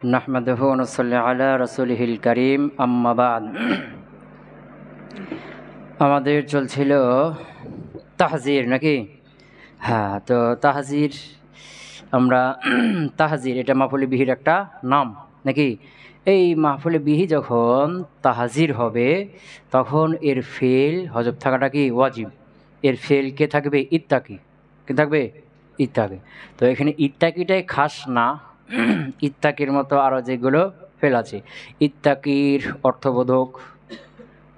নাহমাদুহু ওয়া নুসাল্লি আলা রাসূলিহিল কারীম, আম্মা বা'দ। আমাদের চলছিল তাহজির নাকি? হ্যাঁ, তো তাহজির আমরা তাহজির এটা মাফুলে বিহির একটা নাম নাকি? এই মাফুলে বিহি যখন তাহজির হবে তখন এর ফেল হজব থাকাটা কি ওয়াজিব। এর ফেল কে থাকবে? ইত্তাকি। কে থাকবে? ইত্তাকি। তো এখানে ইত্তাকিটাই খাস না, ইত্তাকির মতো আরও যেগুলো ফেল আছে। ইত্তাকির অর্থবোধক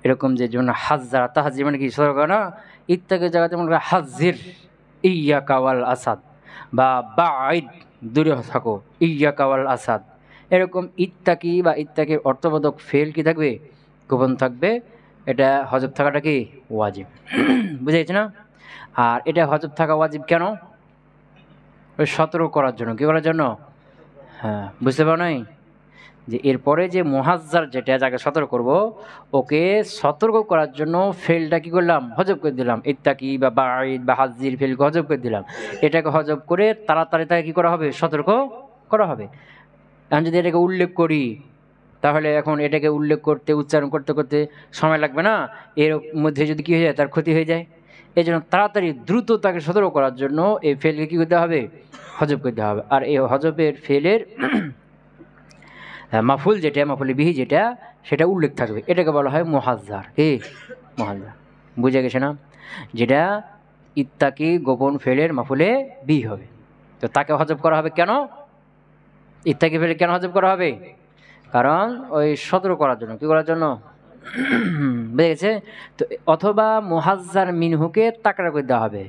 এরকম যে যেমন হাজ্জার, তাহাজির মানে কি সতর্ক না? ইত্তাকির জায়গাতে মনে করেন হাজির ইয়াকা ওয়াল আসাদ, বা বাঈদ দূরে থাকো ইয়াকা ওয়াল আসাদ। এরকম ইত্তাকি বা ইত্তাকির অর্থবোধক ফেল কি থাকবে? গোপন থাকবে। এটা হজব থাকাটা কি ওয়াজিব। বুঝে গেছে না? আর এটা হজব থাকা ওয়াজিব কেন? ওই সতর্ক করার জন্য। কী করার জন্য? হ্যাঁ, বুঝতে পারো নাই যে এরপরে যে মুহাজ্জার যেটা যাকে সতর্ক করব, ওকে সতর্ক করার জন্য ফেলটা কী করলাম? হজব করে দিলাম। ইত্তাকি বা বাঈদ বা হাজির ফেলকে হজব করে দিলাম। এটাকে হজব করে তাড়াতাড়ি তাকে কী করা হবে? সতর্ক করা হবে। এখন যদি এটাকে উল্লেখ করি তাহলে এখন এটাকে উল্লেখ করতে উচ্চারণ করতে করতে সময় লাগবে না? এর মধ্যে যদি কী হয়ে যায়, তার ক্ষতি হয়ে যায়। এই জন্য তাড়াতাড়ি দ্রুত তাকে সতর্ক করার জন্য এই ফেলকে কী করতে হবে? হজব করতে হবে। আর এই হজবের ফেলের মাফুল যেটা, মাফুলে বিহি যেটা, সেটা উল্লেখ থাকবে। এটাকে বলা হয় মুহাজ্জার। কি মুহাজ্জার? বুঝে গেছে না? যেটা ইত্তাকি গোপন ফেলের মাফুলে বিহি হবে। তো তাকে হজব করা হবে কেন? ইত্তাকি ফেলে কেন হজব করা হবে? কারণ ওই সতর্ক করার জন্য। কী করার জন্য? বুঝে গেছে? তো অথবা মুহাজ্জার মিনহুকে তাকড়া করে দেওয়া হবে।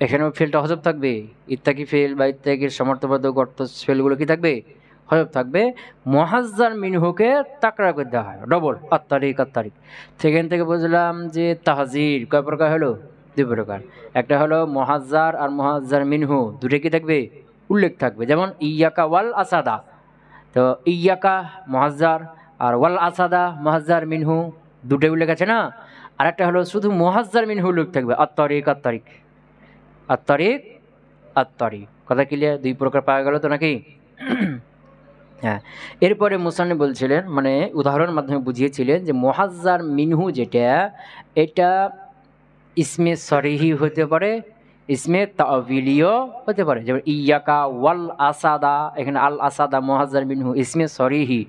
এখানেও ফেলটা হজব থাকবে। ইত্তাকি ফেল বা ইত্তাকির সমর্থবোধক অর্থ ফেলগুলো কি থাকবে? হজব থাকবে। মুহাজ্জার মিনহুকে তাকড়া করে দেওয়া হয়, ডবল। আত্তারিক আত্তারিক। সেখান থেকে বুঝলাম যে তাহজির কয় প্রকার হলো? দুই প্রকার। একটা হলো মুহাজ্জার আর মুহাজ্জার মিনহু, দুটো কি থাকবে? উল্লেখ থাকবে। যেমন ইয়াকা ওয়াল আসাদা, তো ইয়াকা মুহাজ্জার আর ওয়াল আসাদা মুহাজ্জার মিনহু, দুটোই উল্লেখ আছে না? আর একটা হলো শুধু মুহাজ্জার মিনহু উল্লেখ থাকবে, আত্তারিক আত্তারিক। আত্তারিক আত্তারিক। কথা ক্লিয়ার? দুই প্রকার পাওয়া গেল তো নাকি? হ্যাঁ। এরপরে মুসান্নিফ বলছিলেন, মানে উদাহরণের মাধ্যমে বুঝিয়েছিলেন যে মুহাজ্জার মিনহু যেটা, এটা ইসমে সরিহি হতে পারে, ইসমে তাওয়িলিও হতে পারে। যেমন ইয়াকা ওয়াল আসাদা, এখানে আল আসাদা মুহাজ্জার মিনহু ইসমে সরিহি।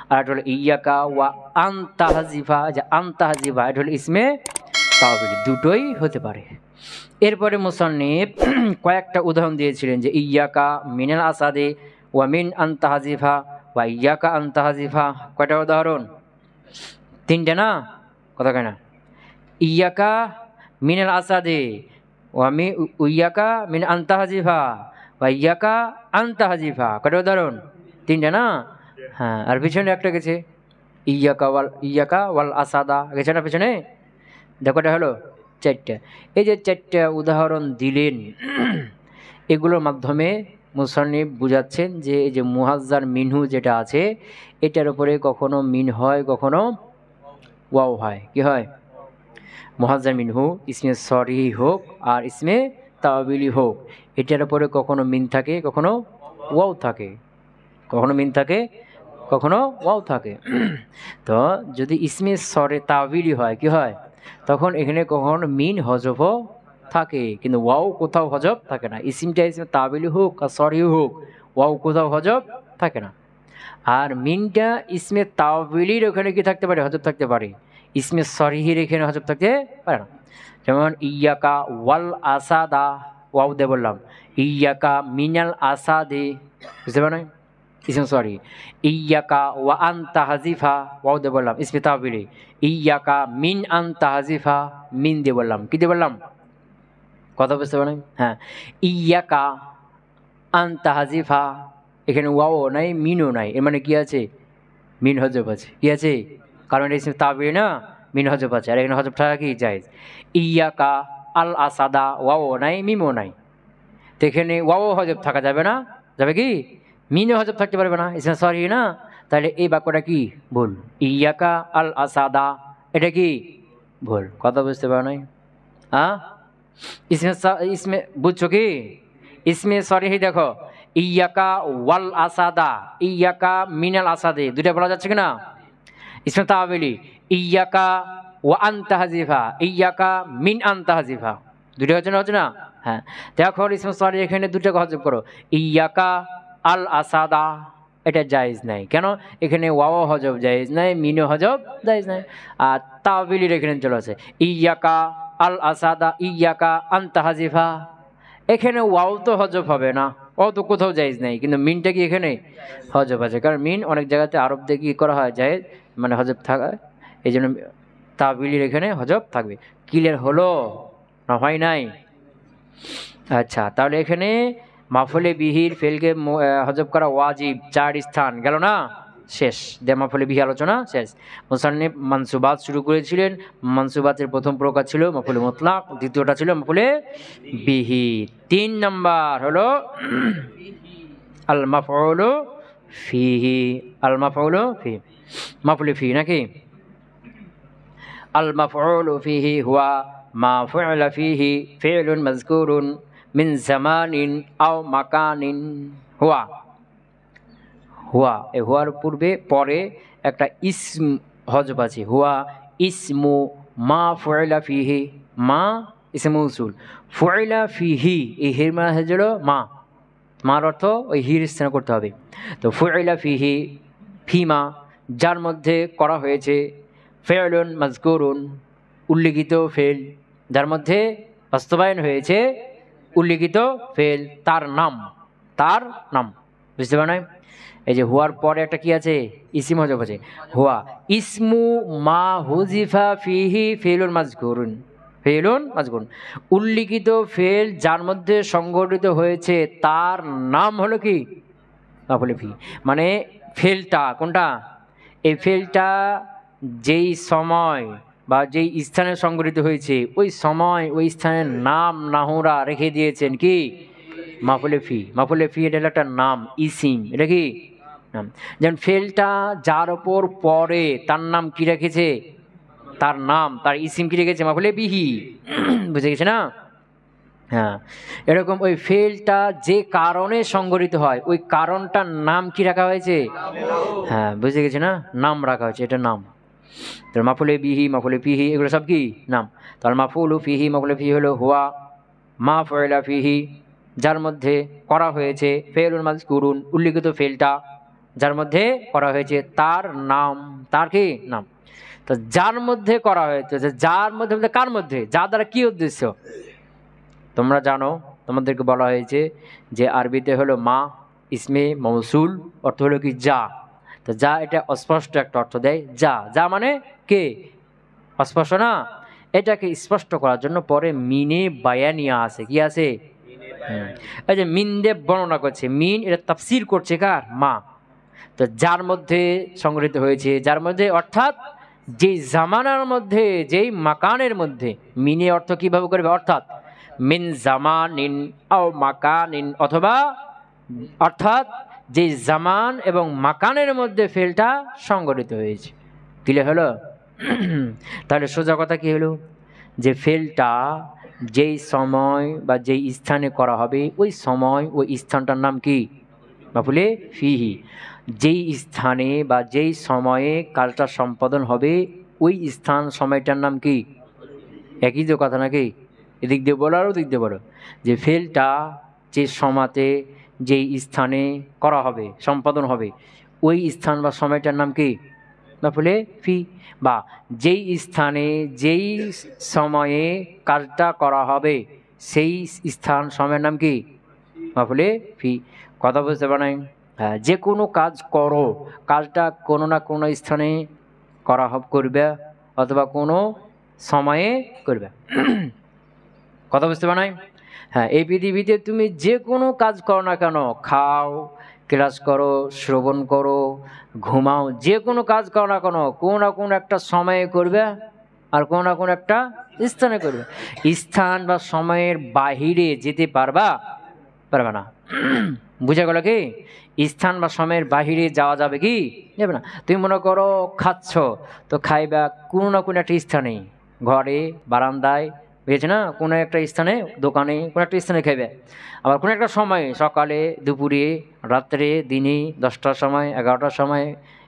আর এটা হলো ইয়াকা ওয়া আনতাহজিফা, যে আনতাহজিফা এটা হলো ইসমে তাওয়িলি। দুটোই হতে পারে। এরপরে মুসান্নিফ কয়েকটা উদাহরণ দিয়েছিলেন যে ইয়াকা মিনাল আসাদে ওয়া মিন আনতাহজিফা ওয়া ইয়াকা আনতাহজিফা। কয়টা উদাহরণ? তিনটে না? কথা কয় না? ইয়াকা মিনাল আসাদে ইয়াকা মিন আনতাহজিফা ওয়া ইয়াকা আনতাহজিফা। কয়টা উদাহরণ? তিনটে না? হ্যাঁ। আর পিছনে একটা গেছে ইয়াকা ওয়াল আসাদা, গেছে না পিছনে? দেখোটা হলো চারটা। এই যে চারটা উদাহরণ দিলেন, এগুলোর মাধ্যমে মুসান্নিফ বুঝাচ্ছেন যে এই যে মুহাজ্জার মিনহু যেটা আছে, এটার উপরে কখনো মিন হয়, কখনো ওয়াও হয়। কি হয়? মুহাজ্জার মিনহু ইসমে সরিহি হোক আর ইসমে তাওয়িলি হোক, এটার উপরে কখনো মিন থাকে, কখনো ওয়াও থাকে। কখনো মিন থাকে, কখনো ওয়াও থাকে। তো যদি ইসমে সরে তাওয়িলি হয়, কি হয়? তখন এখানে কখনো মিন হজফও থাকে, কিন্তু ওয়াও কোথাও হজব থাকে না। ইসমটা ইসমে তাওয়িলি হোক আর সরি হোক, ওয়াও কোথাও হজব থাকে না। আর মিনটা ইসমে তাওয়িলির ওখানে কি থাকতে পারে? হজব থাকতে পারে। ইসমে সরিহির এখানে হজব থাকতে পারে না। যেমন ইয়াকা ওয়াল আসাদা, ওয়াও দে বললাম। ইয়াকা মিনাল আসাদে, বুঝতে পারেন? ইসম সরি। ইয়াকা ওয়া আনতাহজিফা, ওয়াও দে বললাম ইসমে তাওয়িলি। ইয়াকা মিন আনতাহজিফা, মিন দিয়ে বললাম। কি দিয়ে বললাম? কথা বুঝতে পারেন? হ্যাঁ। ইয়াকা আনতাহজিফা, এখানে ওয়াও নাই, মিনও নাই, এর মানে কি আছে? মিন হজব আছে। কি আছে? কারণ এটা ইসমে তাওয়িলি না, মিন হজব আছে। আর এখানে হজব থাকা কি জায়েজ। ইয়াকা আল আসাদা, ওয়াও নাই, মিমও নাই, তো এখানে ওয়াও হজব থাকা যাবে না। যাবে কি? মিনে হজব থাকতে পারবে না, ইসমে সরি না। তাহলে এই বাক্যটা কি? ভুল। ইয়াকা আল আসাদা, এটা কি? ভুল। কথা বুঝতে পারো নাই? হ্যাঁ, ইসমে বুঝছো কি? ইসমে সরিহি দেখো, ইয়াকা ওয়াল আসাদা, ইয়াকা মিনাল আসাদে, দুইটা বলা যাচ্ছে কিনা? ইসমে তাবিলি ইয়াকা ওয়া আনতা হাজিফা, ইয়াকা মিন আনতা হাজিফা, দুইটা হচ্ছে না? হ্যাঁ, দেখো ইসমে সারি এখানে দুটাকে হজব করো, ইয়াকা আল আসাদা, এটা জায়েজ নাই। কেন? এখানে ওয়াও হজব জায়েজ নাই, মিনও হজব জায়েজ নাই। আর তাবিলির এখানে চলে আছে ইয়াকা আল আসাদা ইয়াকা আনতা হাজিফা, এখানে ওয়াও তো হজব হবে না, ওয়াও তো কোথাও জায়েজ নাই, কিন্তু মিনটা কি এখানে হজব আছে, কারণ মিন অনেক জায়গাতে আরব দিয়ে কি করা হয় জায়েজ, মানে হজব থাকা, এই জন্য তাবিলির এখানে হজব থাকবে। ক্লিয়ার হলো না হয় নাই? আচ্ছা, তাহলে এখানে মাফুলে বিহির ফেলকে হজব করা ওয়াজিব, 4 স্থান গেল না, শেষ। দে মাফুলে বিহি আলোচনা শেষ। মুসান্নিফ মানসুবাত শুরু করেছিলেন। মানসুবাতের প্রথম প্রকার ছিল মাফুলে মুতলাক, দ্বিতীয়টা ছিল মাফুলে বিহি। 3 নাম্বার হলো আল মাফউলু ফিহি, আল মাফউলু ফি, মাফুলে ফি নাকি? আল মাফউলু ফিহি হুয়া মা ফুইলা ফিহি ফি'লুন মাযকুরুন মিন জামানিন আও মাকানিন। হুয়া, হুয়া, এই হুয়ার পূর্বে পরে একটা ইসম হজব আছে, হুয়া ইসমু মা ফুইলা ফিহি, মা ইসমু মৌসুল, ফুইলা ফিহি এই হির মানে হল মা, মার অর্থ ওই হির স্থান করতে হবে। তো ফুইলা ফিহি ফিমা, যার মধ্যে করা হয়েছে, ফেলুন মাজকুরুন উল্লিখিত ফেল, যার মধ্যে বাস্তবায়ন হয়েছে উল্লিখিত ফেল, তার নাম, তার নাম, বুঝতে পারেন? এই যে হুয়ার পরে একটা কি আছে, ইসিম হজব আছে, হুয়া ইসমু মা হুজিফা ফিহি ফেলুন মাজকুরুন, ফেলুন মাজকুরুন উল্লিখিত ফেল যার মধ্যে সংগঠিত হয়েছে তার নাম হলো কি মাফুলে ফি। মানে ফেলটা কোনটা? এই ফেলটা যেই সময় বা যেই স্থানে সংগঠিত হয়েছে ওই সময় ওই স্থানের নাম নাহুরা রেখে দিয়েছেন কি মাফুলে ফি। মাফুলে ফি এটা একটা নাম, ইসিম, এটা কি নাম। যেমন ফেলটা যার ওপর পরে তার নাম কি রেখেছে, তার নাম, তার ইসিম কি রেখেছে মাফুলে বিহি, বুঝে গেছে না? হ্যাঁ, এরকম ওই ফেলটা যে কারণে সংগঠিত হয় ওই কারণটার নাম কি রাখা হয়েছে? হ্যাঁ, বুঝে গেছে না? নাম রাখা হয়েছে, এটা নাম। তার মাফুলে বিহি, মাফুলে ফিহি এগুলো সব কি নাম। তার মাফুলু ফিহি, মাফুলে ফিহি হলো হুয়া মা ফুইলা ফিহি, যার মধ্যে করা হয়েছে, ফেলুন মাজকুরুন উল্লিখিত ফেলটা যার মধ্যে করা হয়েছে তার নাম, তার কি নাম। তো যার মধ্যে করা হয়েছে, যার মধ্যে কার মধ্যে, যা দ্বারা কি উদ্দেশ্য তোমরা জানো, তোমাদেরকে বলা হয়েছে যে আরবিতে হলো মা ইসমে মৌসুল, অর্থ হলো কি যা। তো যা এটা অস্পষ্ট একটা অর্থ দেয়, যা, যা মানে কে, অস্পষ্ট না, এটাকে স্পষ্ট করার জন্য পরে মিনে বায়ানিয়া আছে, কি আছে? এই যে মিন দেব বর্ণনা করছে, মিন এটা তাফসির করছে কার? মা। তো যার মধ্যে সংগঠিত হয়েছে, যার মধ্যে অর্থাৎ যেই জামানার মধ্যে, যেই মাকানের মধ্যে, মিনে অর্থ কিভাবে করবে, অর্থাৎ মিন জামানিন আও মাকানিন, অথবা অর্থাৎ যে জামান এবং মাকানের মধ্যে ফেলটা সংগঠিত হয়েছে। ক্লিয়ার হলো? তাহলে সোজা কথা কি হলো, যে ফেলটা যেই সময় বা যেই স্থানে করা হবে ওই সময় ওই স্থানটার নাম কি মাফুলে ফিহি। যেই স্থানে বা যেই সময়ে কাজটা সম্পাদন হবে ওই স্থান সময়টার নাম কি? একই তো কথা নাকি? এদিক দিয়ে বলো আর ওদিক দিয়ে বলো, যে ফেলটা যে সময়তে যেই স্থানে করা হবে, সম্পাদন হবে, ওই স্থান বা সময়টার নাম কি মাফুলে ফি। বা যেই স্থানে যেই সময়ে কাজটা করা হবে সেই স্থান সময়ের নাম কি মাফুলে ফি। কথা বুঝতে পারেন? হ্যাঁ, যে কোনো কাজ করো, কাজটা কোনো না কোনো স্থানে করা করবে অথবা কোনো সময়ে করবে। কথা বুঝতে পারেন? হ্যাঁ, এই পৃথিবীতে তুমি যে কোনো কাজ করো না কেন, খাও, ক্লাস করো, শ্রবণ করো, ঘুমাও, যে কোনো কাজ করো না কেন কোনো না কোনো একটা সময়ে করবে আর কোনো না কোনো একটা স্থানে করবে। স্থান বা সময়ের বাহিরে যেতে পারবে না। বুঝা গেল কি? স্থান বা সময়ের বাহিরে যাওয়া যাবে কি যাবে না। তুমি মনে করো খাচ্ছ, তো খাইবা কোনো না কোনো একটা স্থানে, ঘরে, বারান্দায়, বুঝেছে না? কোনো একটা স্থানে দোকানে কোনো একটা স্থানে খাইবে, আবার কোনো একটা সময় সকালে, দুপুরে, রাত্রে, দিনে, 10টার সময়, 11টার সময়,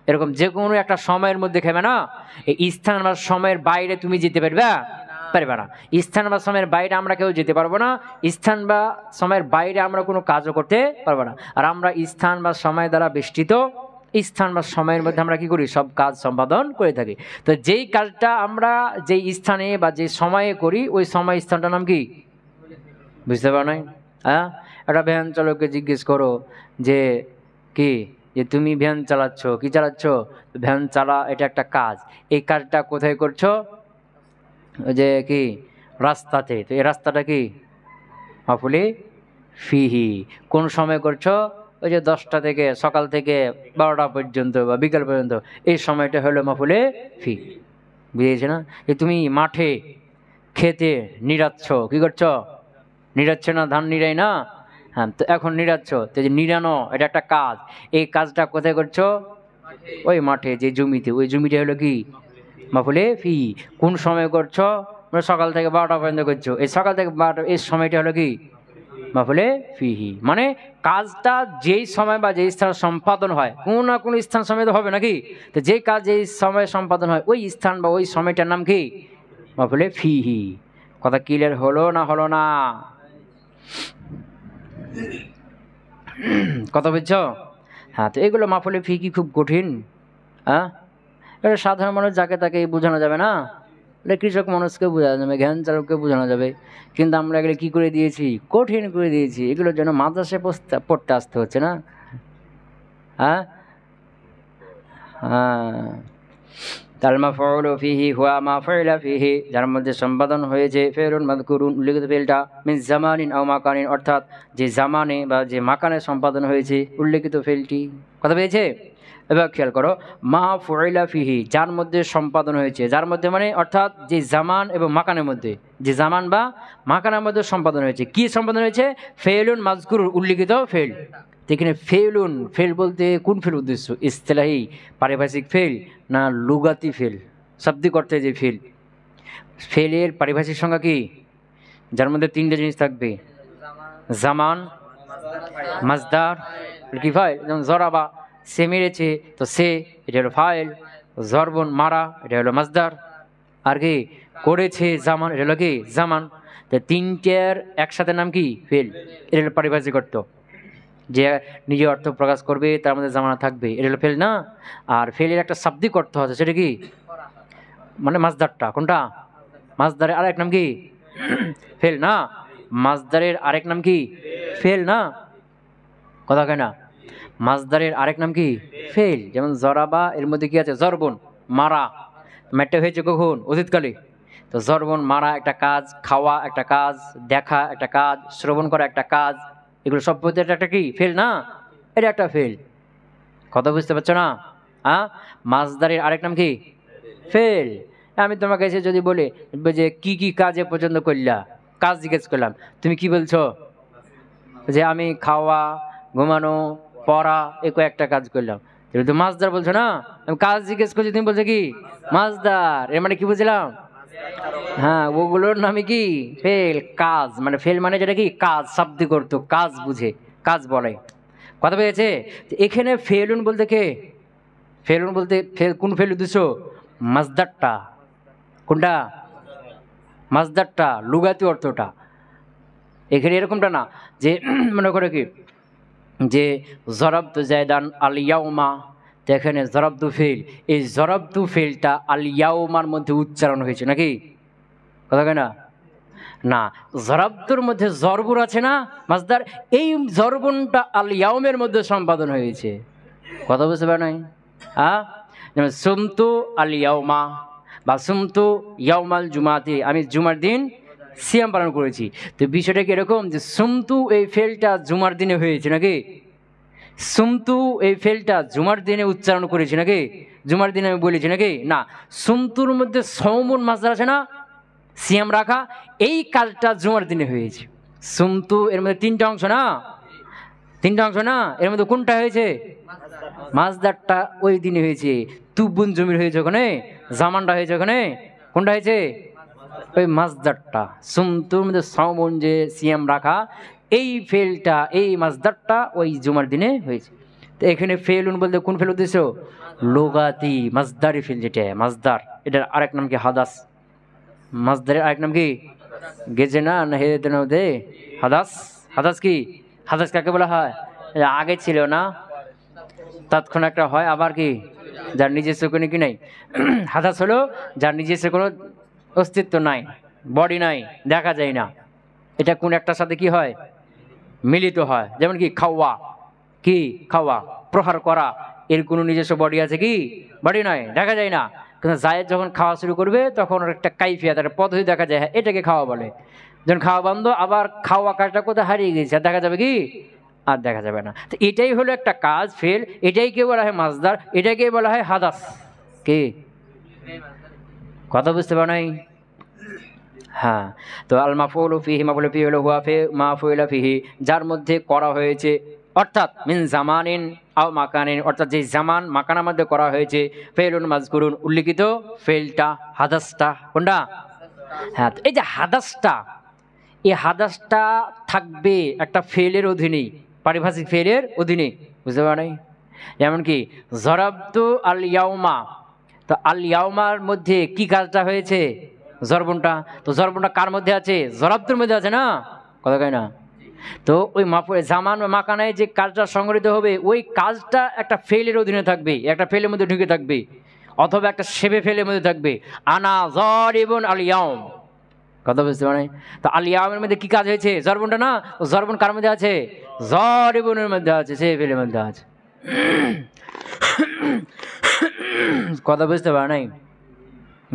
এরকম যে কোনো একটা সময়ের মধ্যে খাবে না। এই স্থান বা সময়ের বাইরে তুমি যেতে পারবে পারবে না। স্থান বা সময়ের বাইরে আমরা কেউ যেতে পারবো না, স্থান বা সময়ের বাইরে আমরা কোনো কাজও করতে পারবো না। আর আমরা স্থান বা সময় দ্বারা বেষ্টিত, স্থান বা সময়ের মধ্যে আমরা কি করি? সব কাজ সম্পাদন করে থাকি। তো যেই কাজটা আমরা যেই স্থানে বা যে সময়ে করি, ওই সময় স্থানটার নাম কি? বুঝতে পারো নাই? হ্যাঁ, একটা ভ্যান চালককে জিজ্ঞেস করো যে কি, যে তুমি ভ্যান চালাচ্ছ, কি চালাচ্ছ? ভ্যান চালা, এটা একটা কাজ। এই কাজটা কোথায় করছো? ওই যে কি, রাস্তাতে। তো এই রাস্তাটা কি? মাফুলে ফিহি। কোন সময় করছো? ওই যে 10টা থেকে, সকাল থেকে 12টা পর্যন্ত বা বিকাল পর্যন্ত, এই সময়টা হলো মাফুলে ফি। বুঝেছে না? যে তুমি মাঠে খেতে নিড়াচ্ছ, কি করছো? নিড়াচ্ছ না? ধান নিড়াই না? হ্যাঁ, তো এখন নিড়াচ্ছ, তো যে নিড়ানো এটা একটা কাজ। এই কাজটা কোথায় করছো? ওই মাঠে, যে জমিতে, ওই জমিটা হলো কি? মাফুলে ফি। কোন সময় করছো? সকাল থেকে 12টা পর্যন্ত করছো, এই সকাল থেকে 12টা, এই সময়টা হলো কি? মাফুলে ফিহি। মানে কাজটা যেই সময় বা যেই স্থানে সম্পাদন হয়, কোনো না কোনো স্থান সময় তো হবে নাকি? তো যে কাজ যেই সময়ে সম্পাদন হয়, ওই স্থান বা ওই সময়টার নাম কি? মাফুলে ফিহি। কথা ক্লিয়ার হলো না হলো না? কথা বুঝছো? হ্যাঁ, তো এগুলো মাফুলে ফি কি খুব কঠিন? হ্যাঁ, এটা সাধারণ মানুষ যাকে তাকে বোঝানো যাবে না। এটা কৃষক মানুষকে বোঝানো যাবে, জ্ঞান চালককে বোঝানো যাবে। কিন্তু আমরা এগুলো কী করে দিয়েছি? কঠিন করে দিয়েছি। এগুলোর জন্য মাদ্রাসায় পড়তে আসতে হচ্ছে না? হ্যাঁ হ্যাঁ। তাল মাফউলু ফিহি হুয়া মা ফুইলা ফিহি, যার মধ্যে সম্পাদন হয়েছে ফেলুন মাযকুরুন, উল্লেখিত ফেলটা, মিন জামানিন আও মাকানিন, অর্থাৎ যে জামানে বা যে মাকানে সম্পাদন হয়েছে উল্লেখিত ফেলটি। কথা পেয়েছে? এবার খেয়াল করো, মা ফুইলা ফিহি, যার মধ্যে সম্পাদন হয়েছে। যার মধ্যে মানে অর্থাৎ যে জামান এবং মাকানের মধ্যে, যে জামান বা মাকানের মধ্যে সম্পাদন হয়েছে। কি সম্পাদন হয়েছে? ফেলুন মাযকুরুন, উল্লেখিত ফেল। এখানে ফেলুন, ফেল বলতে কোন ফেল উদ্দেশ্য? ইস্তিলাহি পারিভাষিক ফেল না লুগাতি ফেল? শাব্দিক অর্থে যে ফেল। ফেলের পারিভাষিক সংজ্ঞা কি? যার মধ্যে 3টে জিনিস থাকবে, জামান, মাজদার, কি ফাইল। যেমন জরাবা, সে মেরেছে, তো সে, এটা হলো ফাইল। জরবন, মারা, এটা হলো মাজদার। আর কি করেছে, জামান, এটা হলো কি? জামান। তো 3টের একসাথে নাম কি? ফেল। এটা হলো পারিভাষিক অর্থ, যে নিজে অর্থ প্রকাশ করবে, তার মধ্যে জামানা থাকবে, এটা হলো ফেল না? আর ফেলের একটা শাব্দিক অর্থ আছে, সেটা কি? মানে মাজদারটা। কোনটা? মাজদারের আরেক নাম কি? ফেল না? মাজদারের আরেক নাম কি? ফেল না? কথা কয় না? মাজদারের আরেক নাম কি? ফেল। যেমন জরাবা, এর মধ্যে কি আছে? জরবন, মারা। ম্যাটটা হয়েছে কখন? অতীতকালে। তো জরবন, মারা একটা কাজ, খাওয়া একটা কাজ, দেখা একটা কাজ, শ্রবণ করা একটা কাজ, এগুলো সব বলতে একটা কি? ফেল না? এটা একটা ফেল। কথা বুঝতে পারছো না? হ্যাঁ, মাজদারের আরেক নাম কি? ফেল। আমি তোমাকে এসে যদি বলি যে কি কি কাজে পছন্দ করলা, কাজ জিজ্ঞেস করলাম, তুমি কি বলছো? যে আমি খাওয়া, ঘুমানো, পড়া, এই কয়েকটা কাজ করলাম। তুমি তো মাজদার বলছো না? আমি কাজ জিজ্ঞেস করছি, তুমি বলছো কি? মাজদার। এর মানে কি বুঝলাম? হ্যাঁ, ওগুলোর নামে কি? ফেল। কাজ মানে ফেল মানে যেটা কি? কাজ, শাব্দিক অর্থ, কাজ বুঝে, কাজ বলে। কথা পেয়েছে? এখানে ফেলুন বলতে কে? ফেলুন বলতে ফেল, কোন ফেল উদ্দেশ্য? মাজদারটা। কোনটা? মাজদারটা, লুগাতি অর্থটা। এখানে এরকমটা না যে মনে করে কি, যে জরাবতু জায়দান আল ইয়াউমা, তো এখানে জরাবতু ফেল, এই জরাবতু ফেলটা আল ইয়াউমার মধ্যে উচ্চারণ হয়েছে নাকি? কথা কয় না? না, জরাবতুর মধ্যে জরবুর আছে না, মাজদার, এই জরবনটা আল ইয়াউমের মধ্যে সম্পাদন হয়েছে। কথা বুঝতে পারে নাই? হ্যাঁ, যেমন সুমতু আল ইয়াউমা বা সুমতু ইয়াউমাল জুমাতে, আমি জুমার দিন সিয়াম পালন করেছি। তো বিষয়টা কি এরকম যে সুমতু এই ফেলটা জুমার দিনে হয়েছে নাকি? সুমতু এই ফেলটা জুমার দিনে উচ্চারণ করেছি নাকি? জুমার দিনে আমি বলেছি নাকি? না, সুমতুর মধ্যে সৌমুন মাজদার আছে না, সিয়াম রাখা, এই কাজটা জুমার দিনে হয়েছে। সুমতু এর মধ্যে 3টা অংশ না? 3টা অংশ না? এর মধ্যে কোনটা হয়েছে? মাজদারটা ওই দিনে হয়েছে। তুবুন জমির হয়েছে ওখানে, জামানটা হয়েছে ওখানে। কোনটা হয়েছে? ওই মাসদারটা সুমতুর মধ্যে সাউমন যে সিয়াম রাখা, এই ফেলটা এই মাসদারটা ওই জুমার দিনে হয়েছে। তো এখানে ফেলুন বলতে কোন ফেল উদ্দেশ্য? লোগাতি মাসদারি ফেল, যেটা মাসদার, এটার আরেক নাম কি? হাদাস। মাসদারের আরেক নাম কি? গেছে না না হেদের মধ্যে হাদাস। হাদাস কি? হাদাস কাকে বলা হয়? আগে ছিল না, তৎক্ষণ একটা হয়, আবার কি যার নিজস্ব কোনো কি নাই। হাদাস হলো যার নিজস্ব কোনো অস্তিত্ব নাই, বডি নাই, দেখা যায় না। এটা কোন একটার সাথে কি হয়? মিলিত হয়। যেমন কি খাওয়া, কি খাওয়া, প্রহার করা, এর কোনো নিজস্ব বডি আছে কি? বডি নয়, দেখা যায় না। কিন্তু জায়েদ যখন খাওয়া শুরু করবে তখন ওর একটা কাইফিয়াত, একটা পদ্ধতি দেখা যায়, হ্যাঁ এটাকে খাওয়া বলে। যখন খাওয়া বন্ধ, আবার খাওয়া কাজটা কোথায় হারিয়ে গেছে, আর দেখা যাবে কি? আর দেখা যাবে না। তো এটাই হলো একটা কাজ, ফেল, এটাই কে বলা হয় মাসদার, এটাকে বলা হয় হাদাস। কি কথা বুঝতে পারো নাই? হ্যাঁ, তো আল মাফউলু ফিহি, মাফউলু ফিহি হলো হুয়া ফি মাফউলা ফিহি, যার মধ্যে করা হয়েছে, অর্থাৎ মিন জামানিন আও মাকানিন, অর্থাৎ যে জামান মাকানার মধ্যে করা হয়েছে। ফেলুন মাজকুরুন, উল্লিখিত ফেলটা, হাদাসটা কোনটা? হ্যাঁ, এই যে হাদাসটা, এই হাদাসটা থাকবে একটা ফেলের অধীনে, পারিভাষিক ফেলের অধীনে, বুঝতে পারো নাই? যেমন কি জরাবতু আল ইয়াউমা, তো আল ইয়াউমার মধ্যে কি কাজটা হয়েছে? জরবনটা। তো জরবনটা কার মধ্যে আছে? জরাবতুর মধ্যে আছে না, কথা কয় না? তো ওই জামান বা মাকানায় যে কাজটা সংগঠিত হবে, ওই কাজটা একটা ফেলের অধীনে থাকবে, একটা ফেলের মধ্যে ঢুকে থাকবে, অথবা একটা সেবে ফেলের মধ্যে থাকবে। আনা জরিবুন আল ইয়াউম, কথা বুঝতে পারে? তো আল ইয়াউমের মধ্যে কি কাজ হয়েছে? জরবনটা না, জরবন কার মধ্যে আছে? জরিবুনের মধ্যে আছে, সেবে ফেলের মধ্যে আছে। কথা বুঝতে পারে নাই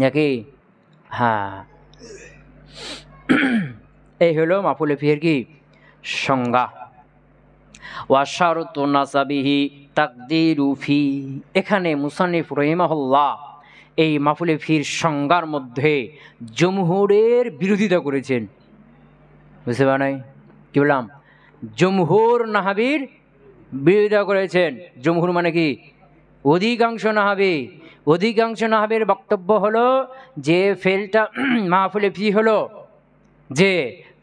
নাকি? হ্যাঁ, এই হলো মাফুলে ফিহের কি সংজ্ঞা। ওয়াশারতু নাসাবিহি তাকদিরু ফি, এখানে মুসান্নিফ রাহিমাহুল্লাহ এই মাফুলে ফির সংজ্ঞার মধ্যে জমহুরের বিরোধিতা করেছেন। বুঝতে পার নাই? কি বললাম? জমহুর নাহাবির বিরোধিতা করেছেন। জমহুর মানে কি? অধিকাংশ নাহাবি। অধিকাংশ নাহাবির বক্তব্য হলো যে ফেলটা মাহফুলে ফি হলো যে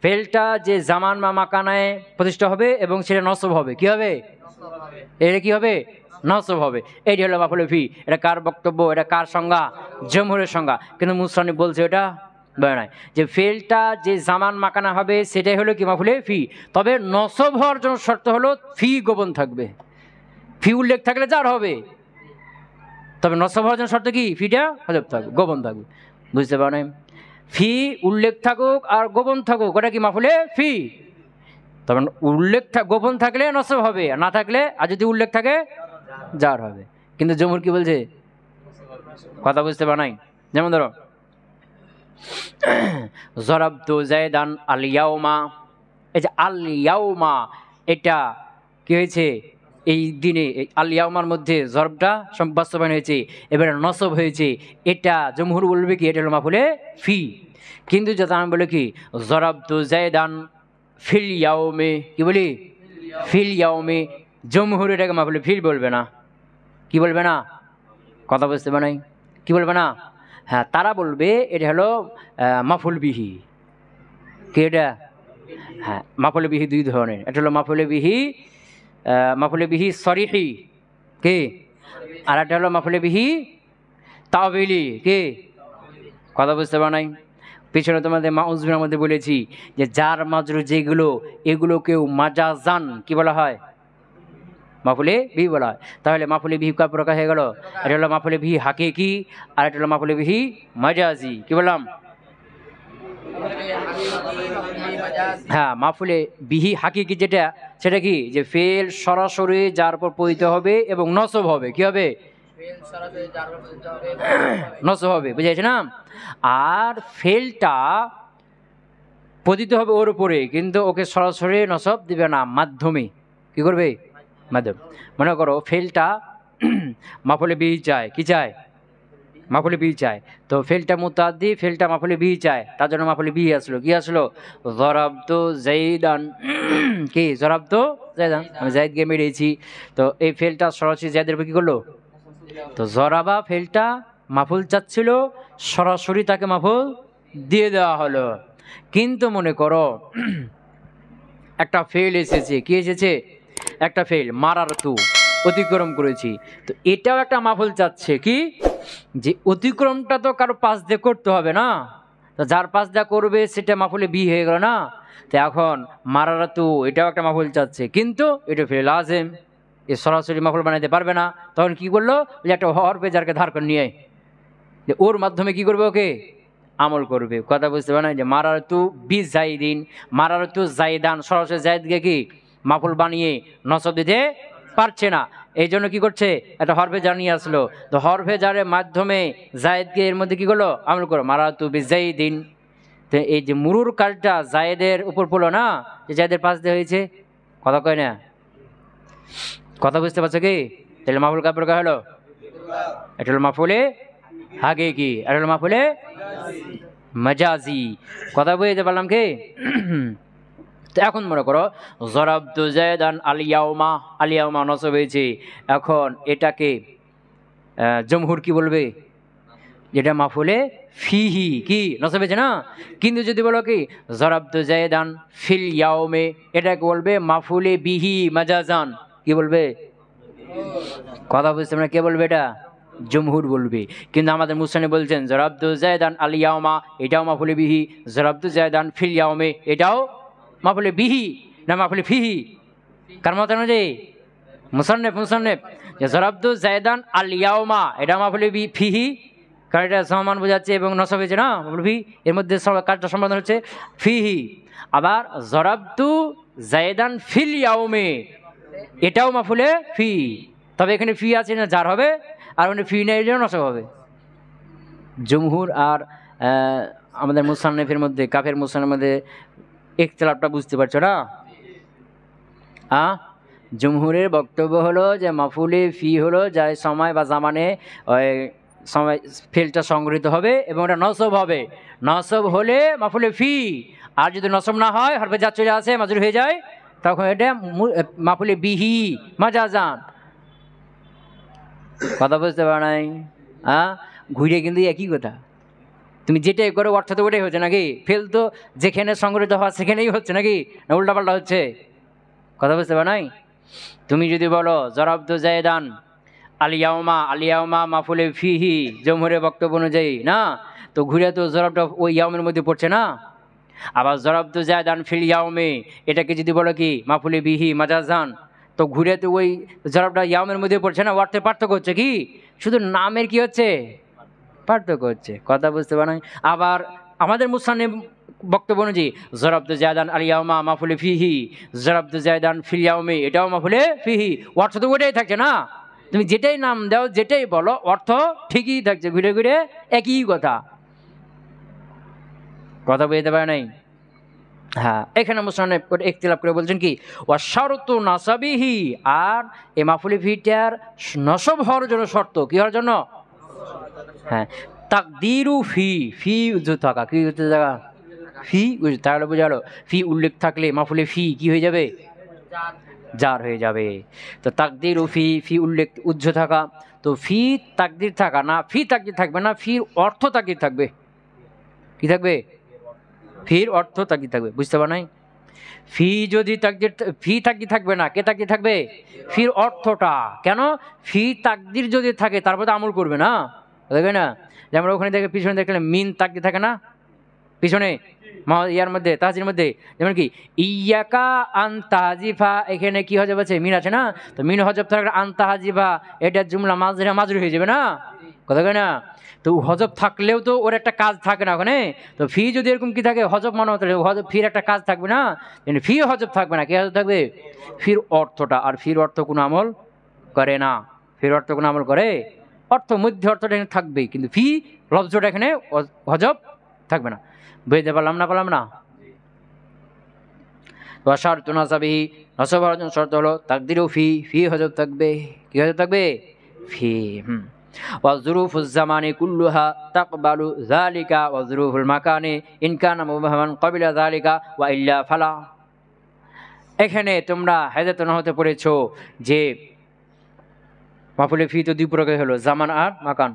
ফেলটা যে জামান বা মাকানায় প্রতিষ্ঠা হবে এবং সেটা নসব হবে। কি হবে? এটা কি হবে? নসব হবে। এইটি হলো মাহফুলে ফি। এটা কার বক্তব্য? এটা কার সংজ্ঞা? জমহুরের সংজ্ঞা। কিন্তু মুসান্নিফ বলছে এটা বলে নাই, যে ফেলটা যে জামান মাকানা হবে সেটাই হলো কি মাহফুলে ফি। তবে নসব হওয়ার জন্য শর্ত হলো ফি গোপন থাকবে। ফি উল্লেখ থাকলে যার হবে, তবে নসব হওয়ার জন্য শর্ত কি? ফিটা হজব থাকবে, গোপন থাকবে। বুঝতে পারো নাই? ফি উল্লেখ থাকুক আর গোপন থাকুক, ওটা কি মাহফুলে ফি। তবে উল্লেখ গোপন থাকলে নসব হবে, আর না থাকলে, আর যদি উল্লেখ থাকে জার হবে। কিন্তু জমহুর কি বলছে? কথা বুঝতে পারো নাই? যেমন ধরো জরাবতু যায়দান আল ইয়াউমা, এই যে আল ইয়াউমা, এটা কি হয়েছে? এই দিনে আল ইয়াউমার মধ্যে জরবটা বাস্তবায়ন হয়েছে, এবারে নসব হয়েছে। এটা জমহুর বলবে কি? এটা হলো মাফুলে ফি। কিন্তু যাতে আমি বলি কি জরাবতু যায়দান ফিল ইয়াউমে, কি বলি? ফিল ইয়াউমে। জমহুর এটাকে মাফুলে ফিল বলবে না। কি বলবে না? কথা বুঝতে পারে নাই? কি বলবে না? হ্যাঁ, তারা বলবে এটা হলো মাফুল বিহি। কি এটা? হ্যাঁ, মাফুলে বিহি দুই ধরনের। এটা হলো মাফুলে বিহি, মাফুলে বিহি সরিহি, কি? আর একটা হলো মাফুলে বিহি তাওবিলি, কি? কথা বুঝতে পারো নাই? পিছনে তোমাদের মাউজবিনের মধ্যে বলেছি যে যার মাজরু যেগুলো, এগুলো কেউ মাজাজান কি বলা হয়? মাফুলে বিহি বলা হয়। তাহলে মাফুলে বিহি কয় প্রকার হয়ে গেল? এটা হলো মাফুলে বিহি হাকিকি, আর এটা হলো মাফুলে বিহি মাজাজি। কি বললাম? হ্যাঁ, মাফুলে বিহি হাকিকি যেটা, সেটা কি? যে ফেল সরাসরি যার উপর পতিত হবে এবং নসব হবে। কি হবে? নসব হবে, বুঝেছে না? আর ফেলটা পতিত হবে ওর উপরে, কিন্তু ওকে সরাসরি নসব দিবে না, মাধ্যমে। কি করবে? মাধ্যম। মনে করো ফেলটা মাফুলে বিহি চায়, কি চায়? মাফুলে বিহি চায়। তো ফেলটা মুতাদ্দি, ফেলটা মাফুলে বিহি চায়, তার জন্য মাফুলে বিহি আসলো। কি আসলো? জরাবতু যায়দান, কি? জরাবতু যায়দান, আমি যায়দকে মেরেছি। তো এই ফেলটা সরাসরি যায়দের উপর কি করলো? তো জরাবা ফেলটা মাফুল চাচ্ছিল, সরাসরি তাকে মাফুল দিয়ে দেওয়া হলো। কিন্তু মনে করো একটা ফেল এসেছে, কি এসেছে? একটা ফেল, মারার তু, অতিক্রম করেছি। তো এটাও একটা মাফুল চাচ্ছে কি, যে অতিক্রমটা তো কারো পাশ দিয়ে করতে হবে না, তো যার পাশ দিয়ে করবে সেটা মাফুলে বি হয়ে গেল না। তো এখন মারার তু এটাও একটা মাফুল চাচ্ছে, কিন্তু এটা ফেল লাজেম, এ সরাসরি মাফুল বানাইতে পারবে না। তখন কি করলো, যে একটা হরফে জারকে ধার করে নিয়ে যে ওর মাধ্যমে কি করবে, ওকে আমল করবে। কথা বুঝতে পারে না, যে মারার তু বি জাইদিন, মারার তু জাইদান, সরাসরি জাইদকে কি মাফুল বানিয়ে নসব দিতে পারছে না, এই জন্য কি করছে, একটা হরফে জার নিয়ে আসলো। তো হরফে জারের মাধ্যমে জায়েদকে এর মধ্যে কি করলো, আমল করো, মারার তু বি জাইদিন। তো এই যে মুরুর কাজটা জায়েদের উপর পড়লো না, যে জায়েদের পাশ দিয়ে হয়েছে। কথা কয় না, কথা বুঝতে পারছো কি? তাহলে মাফুল কার প্রকার হলো, এটা হলো মাফুলে হাকিকি, এটা হলো মাফুলে মাজাজি। কথা বুঝতে পারলাম কি? তো এখন মনে করো জরাবতু জায়দান আলিয়াউমা, আলিয়াউমা নসব হয়েছে। এখন এটাকে জমহুর কি বলবে, যেটা মাফুলে ফিহি কি নসব হয়েছে না। কিন্তু যদি বলো কি জরাবতু জায়দান ফিল ইয়াউমে, এটাকে বলবে মাফুলে বিহি মাজাজান, কি বলবে? কথা বুঝতে না, কে বলবে? এটা জমহুর বলবে। কিন্তু আমাদের মুসানি বলছেন জরাবতু জায়দান আল ইয়াউমা, এটাও মাফুলে বিহি, জরাবতু জায়দান ফিল ইয়াউমে, এটাও মাফুলে বিহি না মাফুলে ফিহি? কার মত অনুযায়ী? মুসান্নেফ যে জরাবতু জায়দান আল ইয়াউমা এটা মাফুলে ফিহি, কারণ এটা সমান বোঝাচ্ছে এবং নসব হয়েছে না, মাফুলে ফি, এর মধ্যে কাজটা সমাধান হচ্ছে ফিহি। আবার জরাবতু জায়দান ফিল ইয়াউমে, এটাও মাফুলে ফি, তবে এখানে ফি আছে না যার হবে, আর ওখানে ফি নেই, এই জন্য নসব হবে। জমহুর আর আমাদের মুসান্নেফের মধ্যে, কাফের মুসান্নেফের মধ্যে ইখতিলাফটা বুঝতে পারছো না? জমহুরের বক্তব্য হলো যে মাফুলে ফি হলো যার সময় বা জামানে ওই সময় ফেলটা সংগৃহীত হবে এবং এটা নসব হবে। নসব হলে মাফুলে ফি, আর যদি নসব না হয় হরফে যা চলে আসে মাজরুর হয়ে যায়, তখন এটা মাফুলে বিহি মাজাজান। কথা বুঝতে পারো নাই? ঘুরে কিন্তু একই কথা, তুমি যেটাই করো অর্থ তো ওটাই হচ্ছে নাকি? ফেল তো যেখানে সংগঠিত হওয়া সেখানেই হচ্ছে নাকি, না উল্টাপাল্টা হচ্ছে? কথা বুঝতে পারো নাই? তুমি যদি বলো জরাবতু জায়দান আলিয়াউমা, আলিয়াউমা মাফুলে ফিহি জমহুরের বক্তব্য অনুযায়ী না, তো ঘুরে তো জরাবটা ওই ইয়াউমের মধ্যে পড়ছে না। আবার জরাবতু জায়দান ফিল ইয়াউমে, এটাকে যদি বলো কি মাফুলে বিহি মাজাজান, তো ঘুরে তো ওই জরাবটা ইয়াউমের মধ্যে পড়ছে না, অর্থে পার্থক্য হচ্ছে কি, শুধু নামের কি হচ্ছে, পার্থক্য হচ্ছে। কথা বুঝতে পারেন? আবার আমাদের মুসান্নিফ বক্তব্য অনুযায়ী জরাবতু জায়দান আল ইয়াউমা মাফুলে ফিহি, জরাবতু জায়দান ফিল ইয়াউমি, এটাও মাফুলে ফিহি, অর্থ তো ওটাই থাকছে না। তুমি যেটাই নাম দাও, যেটাই বলো, অর্থ ঠিকই থাকছে, ঘুরে ঘুরে একই কথা। কথা বুঝতে পারে নাই? হ্যাঁ, এখানে মুসান্নিফ ইখতিলাফ করে বলছেন কি ওয়াশারতু নাসাবিহি, আর এই মাফুলে ফিটার নসব হওয়ার জন্য শর্ত কি হওয়ার জন্য? হ্যাঁ, তাকদিরু ফি, ফি উজ্জত থাকা, কি উজ্জত থাকা? ফি উজ্জত, তাহলে বোঝালো ফি উল্লেখ থাকলে মাফুলে ফি কি হয়ে যাবে? জার হয়ে যাবে। তো তাকদিরু ফি, ফি উল্লেখ উজ্জ থাকা, তো ফি তাকদির থাকা না, ফি তাকদির থাকবে না, ফির অর্থ তাকদির থাকবে। কি থাকবে? ফির অর্থ তাকদির থাকবে। বুঝতে পার নাই? ফি যদি তাকদির, ফি তাকদির থাকবে না, কে তাকদির থাকবে? ফির অর্থটা। কেন? ফি তাকদির যদি থাকে তারপরে আমল করবে না, দেখবে না? যেমন ওখানে দেখে পিছনে দেখলে মিন তাকদির থাকে না, পিছনে ইয়ার মধ্যে তাহাজির মধ্যে, যেমন কি ইয়াকা আন তাহাজিফা, এখানে কি হজব আছে? মিন আছে না, তো মিন হজব থাকলে আন তাহাজিফা এটা জুমলা মাজরা মাজরুর হয়ে যাবে না, কথা কয় না? তো হজব থাকলেও তো ওর একটা কাজ থাকে না ওখানে। তো ফি যদি এরকম কি থাকে, হজব মনে হতে হজব, ফির একটা কাজ থাকবে না, ফি হজব থাকবে না, কি হজব থাকবে? ফির অর্থটা। আর ফির অর্থ কোনো আমল করে না, ফির অর্থ কোনো আমল করে? অর্থ মধ্য অর্থটা এখানে থাকবেই, কিন্তু ফি লফজটা এখানে হজব থাকবে না। বুঝতে পারলাম না? পারলাম না? ওয়াশারতু নাসাবিহি, নসব হওয়ার জন্য শর্ত হলো তাকদিরু ফি, ফি হজব থাকবে। কি হজব থাকবে? ফি। ওয়াজরুফুজ জামানি কুল্লুহা তাকবালু যালিকা ওয়াজরুফুল মাকানি ইন কানা মুবহামান ক্বাবিলা যালিকা ওয়া ইল্লা ফালা। এখানে তোমরা হায়দাতুন হতে পড়েছো যে মাফুলে ফি তো দুই প্রকার হলো, জামান আর মাকান।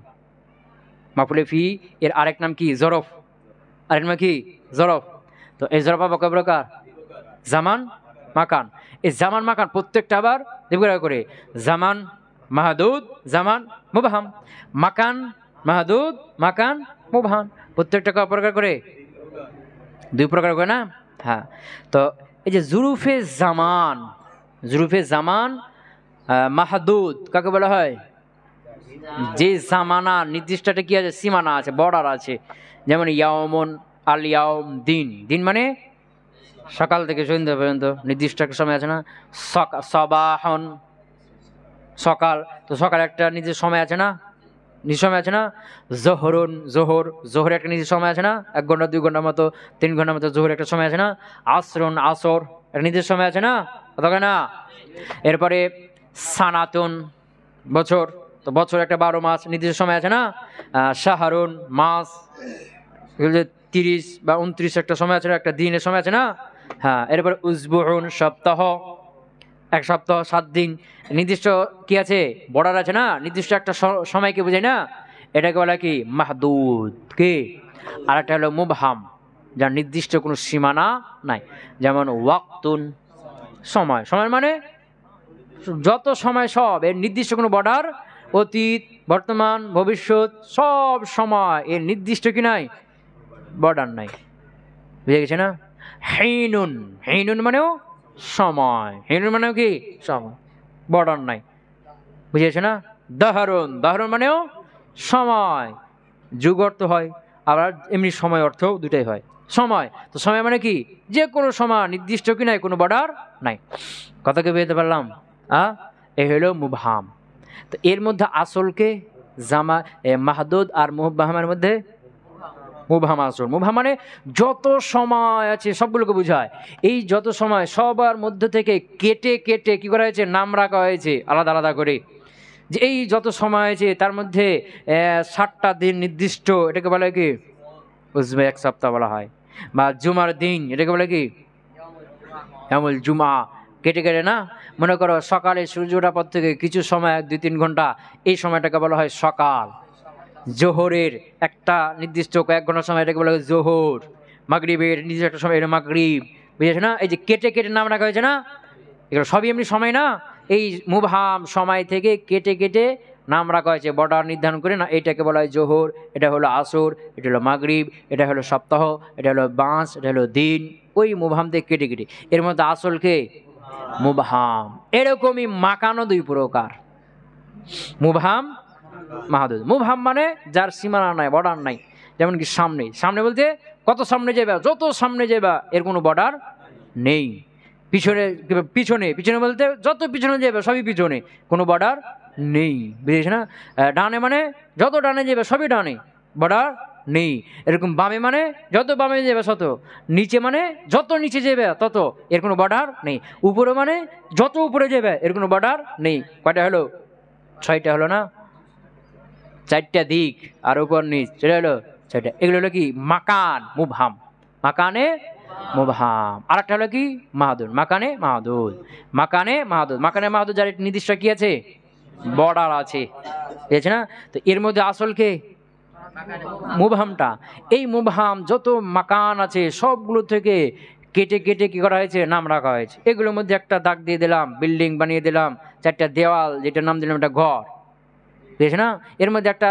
মাফুলে ফি এর আরেক নাম কি? জরফ। আর এর মানে কি জরফ। তো এই জরফ আবার কয় প্রকার? জামান, মাকান। এই জামান মাকান প্রত্যেকটা আবার দুই প্রকার করে, জামান মাহাদুদ, জামান মুবহাম। মাকান মাহাদুদ, মাকান মুবহাম, প্রত্যেকটা কয় প্রকার করে? দুই প্রকার করে না? হ্যাঁ। তো এই যে জুরুফে জামান, জুরুফে জামান মাহাদুদ কাকে বলা হয়? যে জামানা নির্দিষ্ট একটা কি আছে, সীমানা আছে, বর্ডার আছে। যেমন ইয়াওমন, আল ইয়াওম, দিন, দিন মানে সকাল থেকে সন্ধ্যা পর্যন্ত নির্দিষ্ট একটা সময় আছে না? সবাহন সকাল, তো সকাল একটা নির্দিষ্ট সময় আছে না? নির্দিষ্ট সময় আছে না? জোহরুন, জোহর, জোহর একটা নির্দিষ্ট সময় আছে না? 1 ঘন্টা 2 ঘন্টার মতো, 3 ঘন্টার মতো জোহর একটা সময় আছে না? আসরুন, আসর একটা নির্দিষ্ট সময় আছে না? কথা না? এরপরে সানাতুন বছর, তো বছর একটা 12 মাস নির্দিষ্ট সময় আছে না? শাহরুন মাস, 30 বা 29 একটা সময় আছে না? একটা দিনের সময় আছে না? হ্যাঁ। এরপরে উজবুন সপ্তাহ, এক সপ্তাহ 7 দিন, নির্দিষ্ট কি আছে, বর্ডার আছে না? নির্দিষ্ট একটা সময়কে বোঝায় না? এটাকে বলা কি মাহদুদ। কি? আর একটা হলো মুবহাম, যার নির্দিষ্ট কোনো সীমানা নাই। যেমন ওয়াক্তুন, সময়, সময় মানে যত সময় সব, এর নির্দিষ্ট কোনো বর্ডার, অতীত, বর্তমান, ভবিষ্যৎ সব সময়, এর নির্দিষ্ট কি নাই, বর্ডার নাই। বুঝে গেছে না? হিনুন, হিনুন মানেও সময়, হিনুন মানেও কি সময়, বর্ডার নাই। বুঝেছে না? দাহারুন, দাহারুন মানেও সময়, যুগ অর্থ হয়, আবার এমনি সময় অর্থ দুটাই হয়। সময়, তো সময় মানে কি যে কোনো সময়, নির্দিষ্ট কি নাই, কোনো বর্ডার নাই। কথাকে বুঝতে পারলাম? এ হলো মুবহাম। তো এর মধ্যে আসলকে জামা মাহদুদ আর মুবহামের মধ্যে মুবহাম আসল। মুবহাম মানে যত সময় আছে সবগুলোকে বোঝায়। এই যত সময় সবার মধ্যে থেকে কেটে কেটে কি করা হয়েছে, নাম রাখা হয়েছে আলাদা আলাদা করে। যে এই যত সময় আছে তার মধ্যে 7টা দিন নির্দিষ্ট, এটাকে বলে কি উজবে, এক সপ্তাহ বলা হয়। বা জুমার দিন, এটাকে বলে কি ইয়ামুল জুমা। কেটে কেটে না, মনে করো সকালে সূর্য ওঠার পর থেকে কিছু সময় 2-3 ঘন্টা, এই সময়টাকে বলা হয় সকাল। জোহরের একটা নির্দিষ্ট কয়েক ঘন্টা সময়, এটাকে বলা হয় জোহর। মাগরিবের নির্দিষ্ট একটা সময়, এটা মাগরিব। বুঝেছো না? এই যে কেটে কেটে নাম রাখা হয়েছে না, এগুলো সবই এমনি সময় না। এই মুবহাম সময় থেকে কেটে কেটে নাম রাখা হয়েছে, বর্ডার নির্ধারণ করে না। এইটাকে বলা হয় জোহর, এটা হলো আসর, এটা হলো মাগরিব, এটা হলো সপ্তাহ, এটা হলো মাস, এটা হলো দিন। ওই মুবহাম থেকে কেটে কেটে এর মধ্যে আসলকে মুবহাম। এরকমই মাকানো 2 প্রকার, মুবহাম, মাহাদুদ। মুবহাম মানে যার সীমানা নাই, বর্ডার নাই। যেমন কি সামনে, সামনে বলতে কত সামনে যাবে, যত সামনে যাবে, এর কোনো বর্ডার নেই। পিছনে, পিছনে, পিছনে বলতে যত পিছনে যাবে সবই পিছনে, কোনো বর্ডার নেই। বুঝেছ না? ডানে মানে যত ডানে যাবে সবই ডানে, বর্ডার নেই। এরকম বামে মানে যত বামে যাবে তত, নিচে মানে যত নিচে যাবে তত, এর কোনো বর্ডার নেই। উপরে মানে যত উপরে যাবে, এর কোনো বর্ডার নেই। কয়টা হলো? 6টা হলো না? 4টা দিক আর উপর নিচ, সেটা হলো 6টা। এগুলো হলো কি মাকান, মুবহাম। মাকানে মুবহাম। আর একটা হলো কি মাহাদুদ, মাকানে মাহাদুদ। মাকানে মাহাদুদ, মাকানে মাহাদুদ যার নির্দিষ্ট কি আছে, বর্ডার আছে। বুঝেছে না? তো এর মধ্যে আসলকে মুবহামটা, এই মুবহাম যত মাকান আছে সবগুলো থেকে কেটে কেটে কি করা হয়েছে, নাম রাখা হয়েছে। এগুলোর মধ্যে একটা দাগ দিয়ে দিলাম, বিল্ডিং বানিয়ে দিলাম, 4টা দেওয়াল, যেটার নাম দিলাম একটা ঘর। বুঝেছে না? এর মধ্যে একটা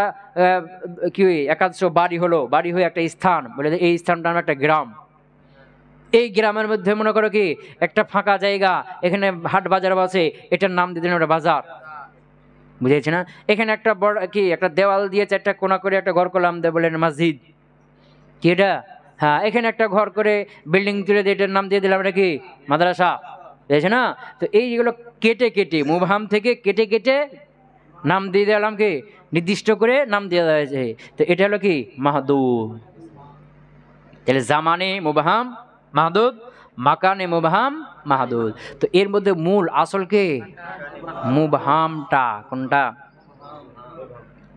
কি একাদশ বাড়ি হলো, বাড়ি হয়ে একটা স্থান, বলে এই স্থানটার নাম একটা গ্রাম। এই গ্রামের মধ্যে মনে করো কি একটা ফাঁকা জায়গা, এখানে হাট বাজার বসে, এটার নাম দিয়ে দিলাম একটা বাজার। বুঝেছি না? এখানে একটা বড় কি একটা দেওয়াল দিয়ে 4টা কোণা করে একটা ঘর করলাম, বলেন মসজিদ। কি এটা? হ্যাঁ, এখানে একটা ঘর করে বিল্ডিং তুলে দিয়ে এটার নাম দিয়ে দিলাম এটা কি মাদ্রাসা। বুঝেছে না? তো এইগুলো কেটে কেটে, মুবহাম থেকে কেটে কেটে নাম দিয়ে দিলাম কি নির্দিষ্ট করে নাম দিয়ে দেওয়া হয়েছে। তো এটা হলো কি মাহদুদ। তাহলে জামানে মুবহাম মাহদুদ, মাকানে মুবহাম মাহদুদ। তো এর মধ্যে মূল আসলকে মুবহামটা কোনটা,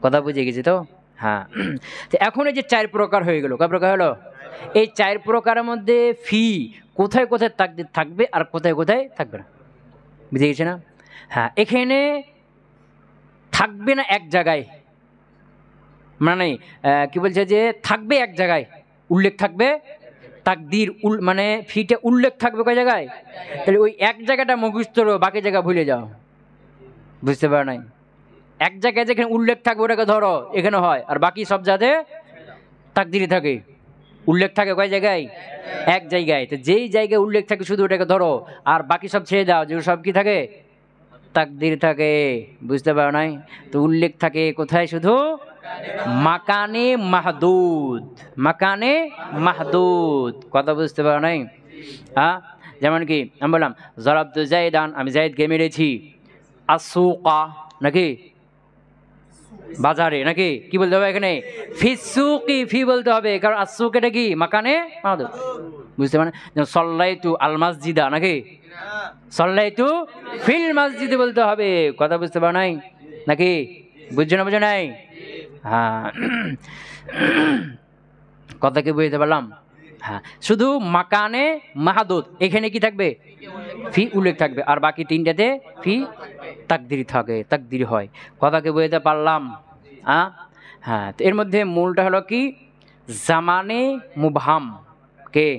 কথা বুঝে গেছি তো? হ্যাঁ। তো এখন এই যে 4 প্রকার হয়ে গেল, কয় প্রকার হলো? এই 4 প্রকারের মধ্যে ফি কোথায় কোথায় থাকবে আর কোথায় কোথায় থাকবে না, বুঝে গেছে না? হ্যাঁ, এখানে থাকবে না এক জায়গায়, মানে কি বলছে যে থাকবে এক জায়গায়, উল্লেখ থাকবে তাকদির মানে ফিটা উল্লেখ থাকবে কয় জায়গায়, তাহলে ওই এক জায়গাটা মুখস্থ রো, বাকি জায়গা ভুলে যাও, বুঝতে পারো নাই? এক জায়গায় যেখানে উল্লেখ থাকবে ওটাকে ধরো, এখানে হয়, আর বাকি সব যাতে তাকদিরে থাকে। উল্লেখ থাকে কয় জায়গায়, এক জায়গায়। তো যেই জায়গায় উল্লেখ থাকে শুধু ওটাকে ধরো, আর বাকি সব ছেড়ে দাও, যে সব কি থাকে, তাকদির থাকে, বুঝতে পারো নাই? তো উল্লেখ থাকে কোথায়, শুধু মাকানে মাহদুদ, মাকানে মাহদুদ, কথা বুঝতে পারো নাই? হ্যাঁ, যেমন কি আমি বললাম জরাবতু জাইদান, আমি জাইদকে মেরেছি, আসুকা নাকি বাজারে, নাকি কি বলতে হবে এখানে, ফিসুকি, ফি বলতে হবে, কারণ আসুক এটা কি মাকানে মাহদুদ, বুঝতে পারেন? যেমন সল্লাইতু আল মসজিদা, নাকি সল্লাইতু ফিল মসজিদে বলতে হবে, কথা বুঝতে পারো নাই নাকি? বুঝছো না, বুঝো নাই? হ্যাঁ, কথা কি বুঝতে পারলাম? হ্যাঁ, শুধু মাকানে মাহদুদ এখানে কি থাকবে, ফি উল্লেখ থাকবে, আর বাকি তিনটাতে ফি তাকদির থাকে, তাকদির হয়। কথাকে বুঝতে পারলাম? হ্যাঁ হ্যাঁ, তো এর মধ্যে মূলটা হলো কি, জামানে মুবহাম, কে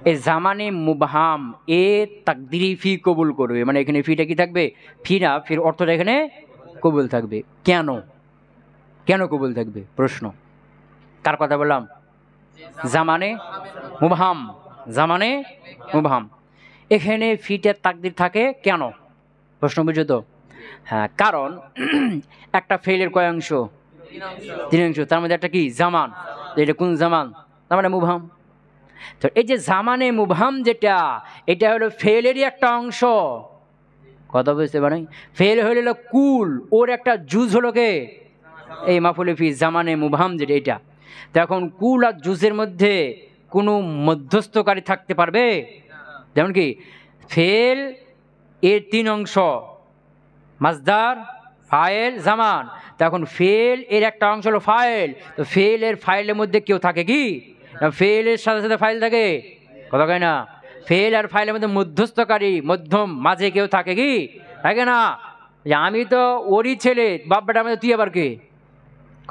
এই জামানে মুবহাম এ তাকদিরি ফি কবুল করবে, মানে এখানে ফিটা কি থাকবে, ফি না, ফির অর্থটা এখানে কবুল থাকবে। কেন, কেন কবুল থাকবে? প্রশ্ন, কার কথা বললাম? জামানে মুবহাম, জামানে মুবহাম, এখানে ফিটার তাকদির থাকে কেন? প্রশ্ন বুঝো তো? হ্যাঁ, কারণ একটা ফেলের কয় অংশ, তিন অংশ, তার মধ্যে একটা কি জামান, এটা কোন জামান, তার মানে মুবহাম। তো এই যে জামানে মুবহাম যেটা, এটা হলো ফেলেরই একটা অংশ, কথা বুঝতে পারেন? ফেল হলো কুল, ওর একটা জুজ হলো কে, এই মাফুলে ফি জামানে মুবহাম যেটা এটা। তো এখন কুল আর জুজের মধ্যে কোনো মধ্যস্থকারী থাকতে পারবে? যেমন কি ফেল এর তিন অংশ, মাজদার, ফাইল, জামান। তো এখন ফেল এর একটা অংশ হলো ফাইল, তো ফেল এর ফাইলের মধ্যে কেউ থাকে কি, ফেলের সাথে সাথে ফাইল থাকে, কথা কয় না? ফেল আর ফাইলের মধ্যে মধ্যস্থকারী, মধ্যম, মাঝে কেউ থাকে কি, থাকে না? যে আমি তো ওরই ছেলে, বাপ্পাটা আমাদের, তুই আবার কে,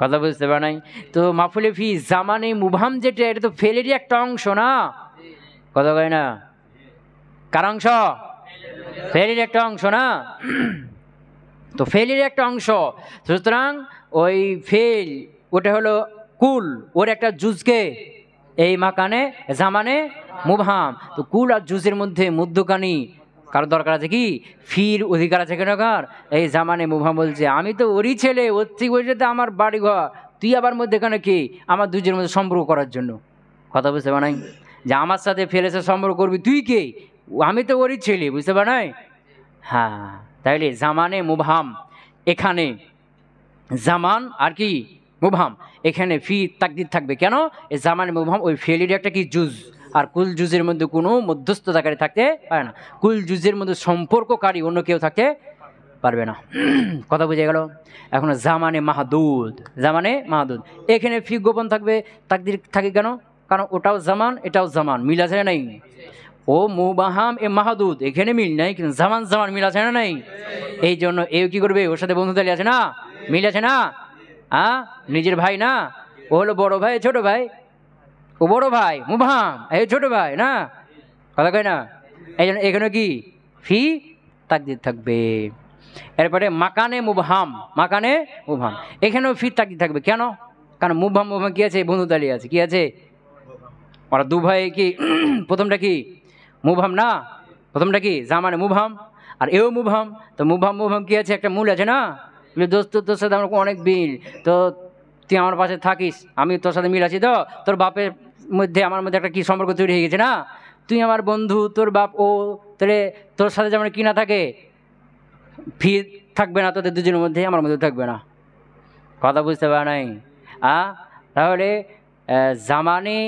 কথা বুঝতে পার নাই? তো মাফুলে ফি জামানে মুবহাম যেটা, এটা তো ফেলেরই একটা অংশ না, কথা কয় না? কার অংশ? ফেলের একটা অংশ না? তো ফেলের একটা অংশ, সুতরাং ওই ফেল ওটা হলো কুল, ওর একটা জুজকে এই মাকানে জামানে মুবহাম। তো কুল আর জুজের মধ্যে মধ্যখানি কারো দরকার আছে কি, ফির অধিকার আছে কেন? কার? এই জামানে মুবহাম বলছে আমি তো ওরই ছেলে, ওর থেকে ওই যেতে আমার বাড়ি ঘর, তুই আবার মধ্যেখানে কি, আমার দুজনের মধ্যে সম্পর্ক করার জন্য, কথা বুঝতে পার নাই? যে আমার সাথে ফেলেছে সম্পর্ক করবি, তুই কে, আমি তো ওরই ছেলে, বুঝতে পার নাই? হ্যাঁ, তাইলে জামানে মুবহাম, এখানে জামান আর কি মুবহাম, এখানে ফি তাকদির থাকবে কেন? এই জামানে মুবহাম ওই ফেলের একটা কি জুজ, আর কুল জুজের মধ্যে কোনো মধ্যস্থতাকারী থাকতে পারে না, কুল জুজের মধ্যে সম্পর্ককারী অন্য কেউ থাকতে পারবে না, কথা বুঝে গেল? এখন জামানে মাহদুদ, জামানে মাহদুদ এখানে ফি গোপন থাকবে, তাকদির থাকে কেন? কারণ ওটাও জামান, এটাও জামান, মিল আছে না নাই? ও মুবহাম এ মাহদুদ, এখানে মিল নাই, কিন্তু জামান জামান মিল আছে না নাই? এই জন্য এও কি করবে, ওর সাথে বন্ধুতালি আছে না, মিল আছে না? হ্যাঁ, নিজের ভাই না, ও হলো বড় ভাই, ছোট ভাই, ও বড় ভাই মুবহাম, এই ছোট ভাই না, কথা কয় না? এই জন্য এখানে কি ফি তাকদির থাকবে। এরপরে মাকানে মুবহাম, মাকানে মুবহাম এখানেও ফি তাকদির থাকবে কেন? কারণ মুবহাম মুবহাম কি আছে, বন্ধুতালি আছে, কি আছে, ওরা দু ভাই কি প্রথমটা কি মুবহাম না, প্রথমটা কি জামানে মুবহাম, আর এও মুবহাম। তো মুবহাম মুবহাম কি আছে, একটা মূল আছে না, দোস্ত তোর সাথে আমার অনেক মিল, তো তুই আমার পাশে থাকিস, আমি তোর সাথে মিল আছি, তো তোর বাপের মধ্যে আমার মধ্যে একটা কি সম্পর্ক তৈরি হয়ে গেছে না, তুই আমার বন্ধু, তোর বাপ ও, তাহলে তোর সাথে যেমন কি না থাকে, ফি থাকবে না তোদের দুজনের মধ্যে, আমার মধ্যে থাকবে না, কথা বুঝতে পারা নাই? তাহলে জামানে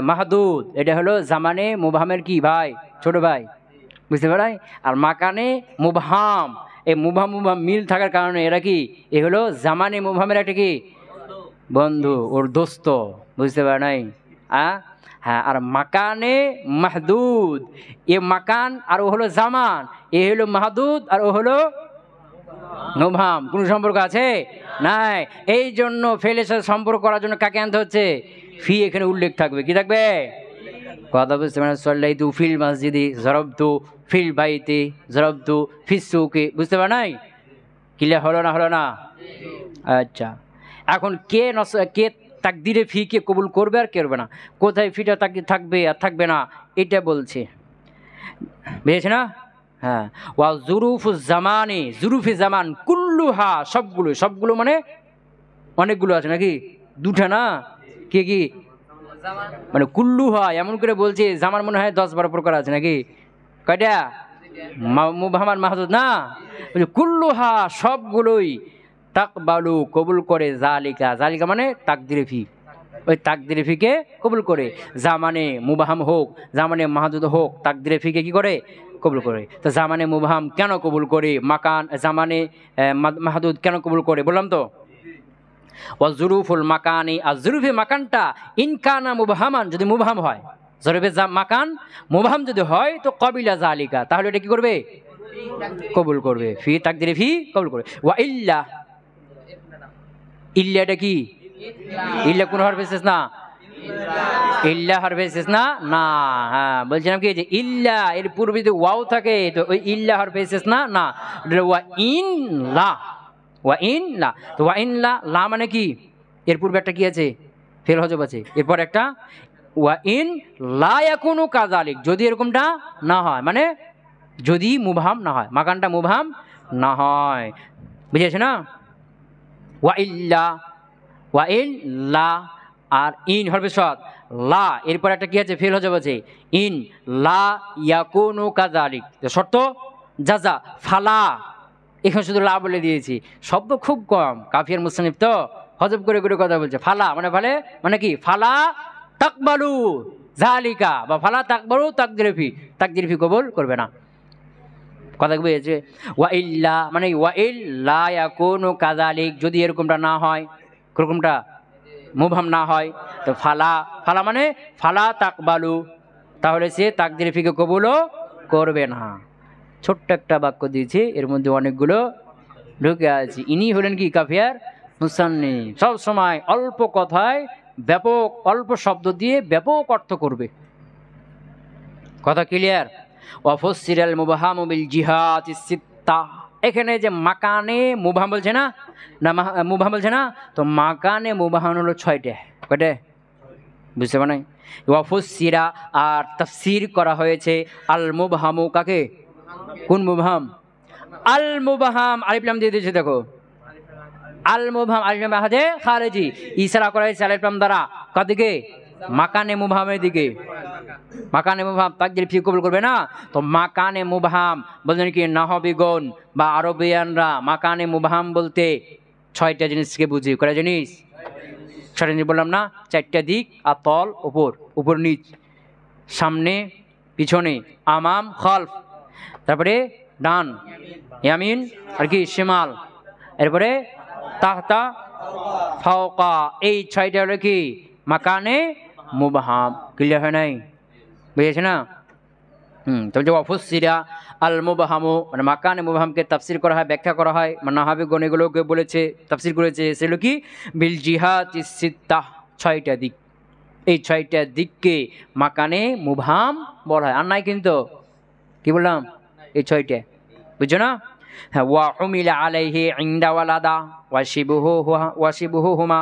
মাহদুদ এটা হলো জামানে মুবহামের কি ভাই, ছোট ভাই, বুঝতে পারাই? আর মাকানে মুবহাম, এই মুবহাম মুবহাম মিল থাকার কারণে এরা কি, এ হলো জামানে মুবহামের একটা কি বন্ধু, ওর দোস্ত, বুঝতে পারা নাই? হ্যাঁ, আর মাকানে মাহদুদ, এ মাকান আর ও হলো জামান, এ হলো মাহদুদ আর ও হলো মুবহাম, কোন সম্পর্ক আছে? নাই। এই জন্য ফেলের সাথে সম্পর্ক করার জন্য কাকে আনতে হচ্ছে? ফি এখানে উল্লেখ থাকবে। কি থাকবে? কথা বুঝতে পারেন? সল্লাইতু ফিল মসজিদি, জরবতু ফিল বাইতি, জরবতু ফিস সুকি। বুঝতে পার নাই? ক্লিয়ার হলো না? হলো না? আচ্ছা, এখন কে তাকদিরে ফি কে কবুল করবে আর করবে না, কোথায় ফিটা থাকবে আর থাকবে না, এটা বলছে। বুঝেছে না? হ্যাঁ। ওয়া জুরুফু জামানি, জুরুফি জামান কুল্লুহা, সবগুলো মানে অনেকগুলো আছে নাকি? দুটা না? কি কি মানে কুল্লুহা এমন করে বলছে, জামান মনে হয় 10-12 প্রকার আছে নাকি? কয়টা? মুবহাম আর মাহজুজ না? কুল্লুহা সবগুলোই তাকবালু কবুল করে, জালিকা মানে তাকদিরে ফি, ওই তাকদিরে ফিকে কবুল করে। জামানে মুবহাম হোক, জামানে মাহজুদ হোক, তাকদিরে ফিকে কি করে? কবুল করে। তো জামানে মুবহাম কেন কবুল করে, মাকান জামানে মাহদুদ কেন কবুল করে বললাম তো। ওয়াজরুফুল মাকানি, আর জরুফে মাকানটা ইনকানা মুবহামান, যদি মুবহাম হয়, জরুফে মাকান মুবহাম যদি হয় তো কবিলা জালিকা, তাহলে এটা কি করবে? কবুল করবে। ফি তাকদিরে ফি কবুল করে। ওয়া ইল্লা, ইল্লাটা কি? ইল্লা কোন হরফে ইসতিসনা? ইল্লা হরফে ইসতিসনা না। হ্যাঁ, বলছিলাম কি যে ইল্লা এর পূর্বে যদি ওয়াও থাকে তো ওই ইল্লা হরফে ইসতিসনা না। ওয়া ইন লা, ওয়া ইন লা। তো ওয়া ইন লা, লা মানে কি? এর পূর্বে একটা কি আছে? ফেল হজব আছে। এরপর একটা ওয়া ইন লা ইয়াকুনু কাযালিক, যদি এরকমটা না হয়, মানে যদি মুবহাম না হয়, মাকানটা মুবহাম না হয়। বুঝেছ না? ওয়া ইল্লা, ওয়া ইন লা, আর ইন হরফে সদ লা, এরপর একটা কি আছে? ফেল হজব আছে। ইন লা ইয়াকুনু কাযালিক, শর্ত জাযা ফালা, এখানে শুধু লা বলে দিয়েছি, শব্দ খুব কম, কাফিয়ার মুসান্নিফ তো হজব করে করে কথা বলছে। ফালা মানে কি? ফালা তাকবালু জালিকা, বা ফালা তাকবালু তাকদিরে ফি কবুল করবে না। কথা বুঝেছে? ওয়া ইল্লা মানে ওয়া ইল্লা ইয়াকুনু কাযালিক, যদি এরকমটা না হয়, এরকমটা মুবহাম না হয়, তো ফালা মানে ফালা তাকবালু, তাহলে সে তাকদিরে ফিকে কবুলও করবে না। ছোট্ট একটা বাক্য দিয়েছি, এর মধ্যে অনেকগুলো ঢুকে আছে। ইনি হলেন কি? কাফিয়ার মুসান্নিফ। সব সময় অল্প কথায় ব্যাপক, অল্প শব্দ দিয়ে ব্যাপক অর্থ করবে। কথা ক্লিয়ার? ওয়াফসিরাল মুবহামু বিল জিহাতিস সিত্তা, এখানে যে মাকানে মুবহাম বলছে না, মুবহাম বলছে না, তো মাকানে মুবহাম হলো 6টা। কয়টা? বুঝতে পারেন? ওয়াফসিরা, আর তাফসীর করা হয়েছে আল মুবহামু, কাকে? কোন মুবহাম? আল মুবহাম, আলিফ লাম দিয়ে দিয়েছে দেখো, আল মুবহাম, আলিফ লাম হাদে খারিজি, ইশারা করা হয়েছে আলিফ লাম দ্বারা কাদিকে? মাকানে মুবহামের দিকে। মাকানে মুবহাম তাকদির ফি কবুল করবে না। তো মাকানে মুবহাম বলছেন কি নাহবিগণ বা আরবিয়ানরা মাকানে মুবহাম বলতে 6টা জিনিসকে বুঝি। কয়টা জিনিস? 6টা জিনিস বললাম না? 4টা দিক, আর তল, উপর নিচ, সামনে পিছনে, আমাম খালফ, তারপরে ডান ইয়ামিন, আর কি শিমাল, এরপরে তাহতা ফাওকা। এই 6টা হলো কি? মাকানে মুবহাম। ক্লিয়ার হয় নাই? বুঝেছে না? তবে যে ওয়াফসিরা আল মুবহামু মানে মাকানে মুবহামকে তাফসীর করা হয়, ব্যাখ্যা করা হয়, মানে নাহাবিগণ এগুলোকে বলেছে, তাফসীর করেছে, সেগুলো কি? বিল জিহাতিস সিত্তা, 6টা দিক। এই 6টা দিককে মাকানে মুবহাম বলা হয়। আর নাই কিন্তু, কি বললাম? এই 6টা, বুঝছো না? হ্যাঁ। ওয়া হুমিলা আলাইহি ইনদা ওয়ালাদা ওয়াশিবুহুমা,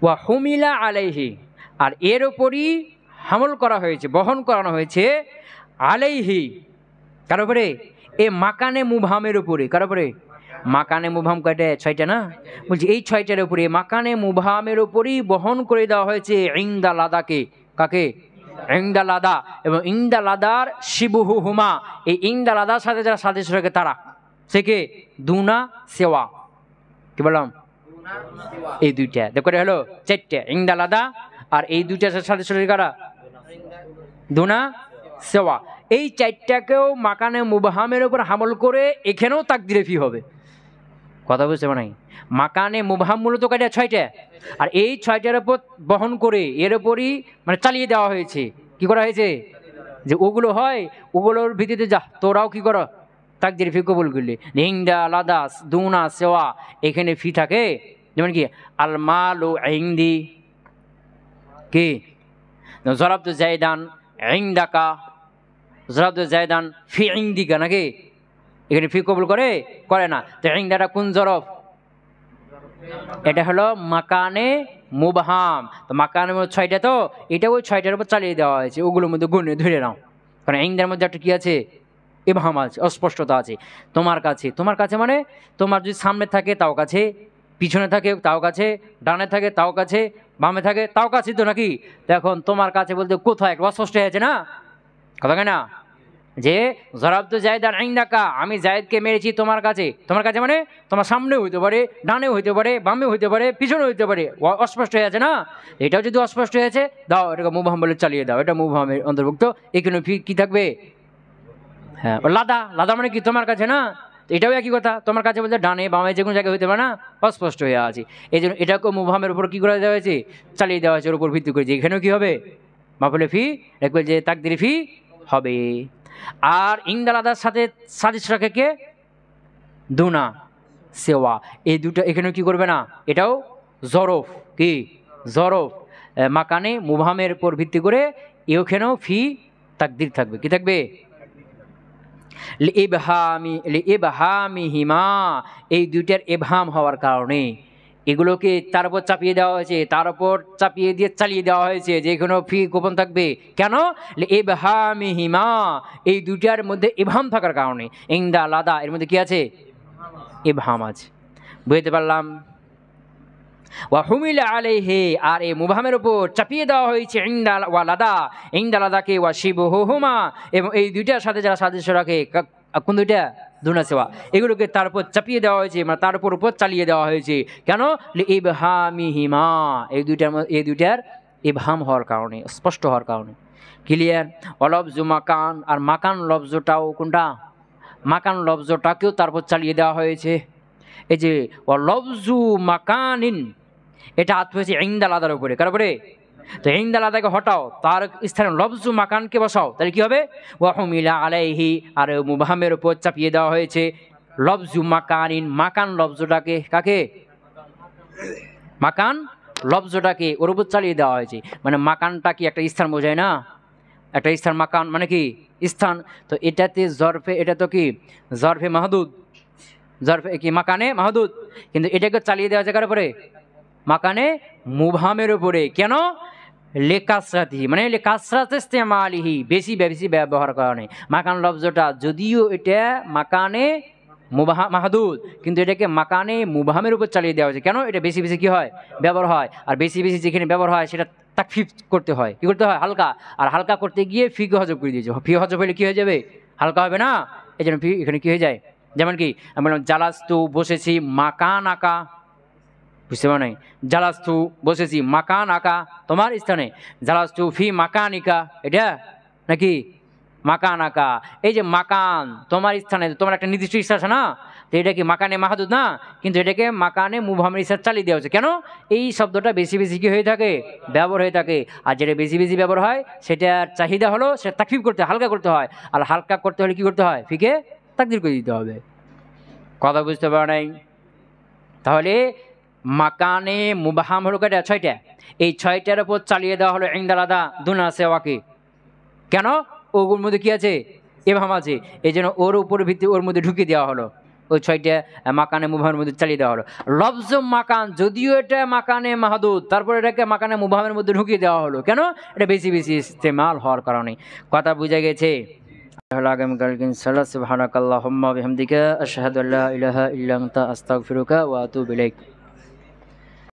ওয়া হুমিলা আলাইহি, আর এর উপরই হামল করা হয়েছে, বহন করানো হয়েছে, আলাইহি কার উপরে? এ মাকানে মুবহামের উপরে। কার উপরে? মাকানে মুবহাম কয়টা? 6টা না? বলছি এই 6টার উপরে মাকানে মুবহামের উপরই বহন করে দেওয়া হয়েছে ইনদা লাদাকে। কাকে? ইনদা লাদা। এবং ইনদা লাদার শিবুহু হুমা, এই ইনদা লাদার সাথে যারা সাদৃশ্য রাখে তারা, সে কে? দুনা সেওয়া। কি বললাম? এই 2টা দেখো হলো 4টা, ইনদা লাদা, আর এই 2টার সাদৃশ্য কারা? দুনা সেওয়া। এই 4টাকেও মাকানে মুবহামের উপর হামল করে এখানেও তাকদিরে ফি হবে। কথা বুঝতে পারে? মাকানে মুবহাম মূলত কয়টা? 6টা। আর এই 6টার উপর বহন করে এর উপরই মানে চালিয়ে দেওয়া হয়েছে। কি করা হয়েছে? যে ওগুলো হয়, ওগুলোর ভিত্তিতে যা তোরাও কি করো? তাকদির ফি কবুল করলে, ইংদা আলাদা দুনা সেওয়া এখানে ফি থাকে, যেমন কি আল মালু ইংদি, কি জরাবতু জাইদান ইংদাকা, জরাবতু জাইদান ফি ইংদিকা, নাকি এখানে ফি কবুল করে না। তো ইংদাটা কোন জরফ? এটা হলো মাকানে মুবহাম। তো মাকানে ছয়টা, তো এটা ওই ছয়টার উপর চালিয়ে দেওয়া হয়েছে, ওগুলোর মধ্যে গুণে ধরে নাও, কারণ ইংদার মধ্যে একটা কি আছে? ইবহাম আছে, অস্পষ্টতা আছে। তোমার কাছে মানে তোমার যদি সামনে থাকে তাও কাছে, পিছনে থাকে তাও কাছে, ডানে থাকে তাও কাছে, বামে থাকে তাও কাছে, তো নাকি? তো এখন তোমার কাছে বলতে কোথায় একটা অস্পষ্ট হয়েছে না, কথা কেনা? যে জরাবতু জায়দান ইনদাকা, আমি জায়েদকে মেরেছি তোমার কাছে মানে তোমার সামনেও হইতে পারে, ডানেও হইতে পারে, বামেও হইতে পারে, পিছনেও হইতে পারে, অস্পষ্ট হয়ে আছে না? এটাও যদি অস্পষ্ট হয়েছে, দাও এটাকে মুবহাম বলে চালিয়ে দাও, এটা মুবহামের অন্তর্ভুক্ত। এখানে কি থাকবে? হ্যাঁ, লাদা মানে কি? তোমার কাছে না? এটাও একই কথা, তোমার কাছে বলতে ডানে বামে যে কোনো জায়গায় হইতে পারে না, অস্পষ্ট হয়ে আছে, এই জন্য এটাকেও মুবহামের উপর কি করে দেওয়া হয়েছে? চালিয়ে দেওয়া হয়েছে, ওর উপর ভিত্তি করেছে। এখানেও কি হবে? মাফুলে ফি দেখবে যে তাকদির ফি হবে। আর ইংদালাদার সাথে সাদিস রাখে কে? দুনা সেওয়া, এই দুটো এখানেও কি করবে না? এটাও জরফ, কি জরফ, মাকানে মুবহামের উপর ভিত্তি করে এখানেও ফি তাকদির থাকবে, কি থাকবে? লিইবহামিহিমা, এই দুইটার ইবহাম হওয়ার কারণে এগুলোকে তার উপর চাপিয়ে দেওয়া হয়েছে, তার উপর চাপিয়ে দিয়ে চালিয়ে দেওয়া হয়েছে, যে কোনো ফি গোপন থাকবে। কেন? লিইবহামিহিমা, এই দুইটার মধ্যে ইবহাম থাকার কারণে। ইংদা লাদা এর মধ্যে কি আছে? ইবহাম আছে। বুঝতে পারলাম? ওয়া হুমিলা আলাইহি, আর এই মুবহামের উপর চাপিয়ে দেওয়া হয়েছে ইংদা ওয়া লাদা, ইংদা লাদাকে, ওয়া শিবহুহুমা, এবং এই দুইটার সাথে যারা সাদৃশ্য রাখে, কোন দুইটা? দুনা সেওয়া, এগুলোকে তার উপর চাপিয়ে দেওয়া হয়েছে, মানে তার উপর চালিয়ে দেওয়া হয়েছে। কেন? লিইবহামিহিমা, এই দুইটার ইবহাম হওয়ার কারণে, স্পষ্ট হওয়ার কারণে। ক্লিয়ার? অলবজু মাকান, আর মাকান লফজটাও কোনটা? মাকান লফজটাকেও তার উপর চালিয়ে দেওয়া হয়েছে। এই যে অলবজু মাকানিন, এটা আত্ম হয়েছে ইংদাল আদার উপরে, কার উপরে? তো ইংদাল আদাকে হটাও, তার স্থানে লফজু মাকানকে বসাও, তাহলে কি হবে? ওয়া হুমিলা আলাইহি, আর মুবহামের উপর চাপিয়ে দেওয়া হয়েছে লফজু মাকানিন, মাকান লফজটাকে, কাকে? মাকান লফজটাকে ওর উপর চালিয়ে দেওয়া হয়েছে। মানে মাকানটা কি একটা স্থান বোঝায় না? একটা স্থান, মাকান মানে কি স্থান। তো এটাতে জরফে, এটা তো কি জরফে মাহদুদ, জরফে কি মাকানে মাহদুদ, কিন্তু এটাকে চালিয়ে দেওয়া যায় কার উপরে? মাকানে মুবহামের উপরে। কেন? লেকাসরাতি, মানে লেকাসরাত ইস্তেমালিহি, বেশি ব্যবহার কারণে। মাকান লফজটা যদিও এটা মাকানে মাহদুদ, কিন্তু এটাকে মাকানে মুবহামের উপর চালিয়ে দেওয়া হয়েছে। কেন? এটা বেশি কি হয়? ব্যবহার হয়। আর বেশি যেখানে ব্যবহার হয় সেটা তাকফিফ করতে হয়, কি করতে হয়? হালকা। আর হালকা করতে গিয়ে ফিকে হজব করে দিয়েছে, ফি হজব হলে কি হয়ে যাবে? হালকা হবে না, এই জন্য ফি এখানে কি হয়ে যায়? যেমন কি আমি বললাম জালাস্তু, বসেছি, মাকান আঁকা, বুঝতে পারো নাই? জালাস্তু বসেছি, মাকান আঁকা তোমার স্থানে, জালাস্তু ফি মাকানিকা, এটা নাকি মাকান আঁকা। এই যে মাকান তোমার স্থানে, তোমার একটা নির্দিষ্ট স্থান আছে না, তো এটা কি মাকানে মাহাদুদ না, কিন্তু এটাকে মাকানে মুবহামের স্থানে চালিয়ে দেওয়া হচ্ছে। কেন? এই শব্দটা বেশি কি হয়ে থাকে? ব্যবহার হয়ে থাকে। আর যেটা বেশি ব্যবহার হয় সেটার চাহিদা হলো সেটা তাকফিফ করতে, হালকা করতে হয়। আর হালকা করতে হলে কি করতে হয়? ফিকে তাকদির করে দিতে হবে। কথা বুঝতে পারো নাই? তাহলে মাকানে মুবহাম হলো কয়টা? ছয়টা। এই ছয়টার উপর চালিয়ে দেওয়া হলো ইনদালাদা দুনা সেওয়াকে। কেন? ওর মধ্যে কি আছে? ইবহাম আছে, এই জন্য ওর উপর ভিত্তি ওর মধ্যে ঢুকিয়ে দেওয়া হলো, ওই ছয়টা মাকানে মুবহামের মধ্যে চালিয়ে দেওয়া হলো। লফজ মাকান যদিও এটা মাকানে মাহদুদ, তারপর এটাকে মাকানে মুবহামের মধ্যে ঢুকিয়ে দেওয়া হলো। কেন? এটা বেশি ইস্তেমাল হওয়ার কারণে। কথা বুঝা গেছে? আগামীকালকে ইনশাআল্লাহ। সুবহানাকাল্লাহুম্মা বিহামদিকা আশহাদু আল্লা ইলাহা ইল্লা আনতা আস্তাগফিরুকা ওয়া আতুবু ইলাইক।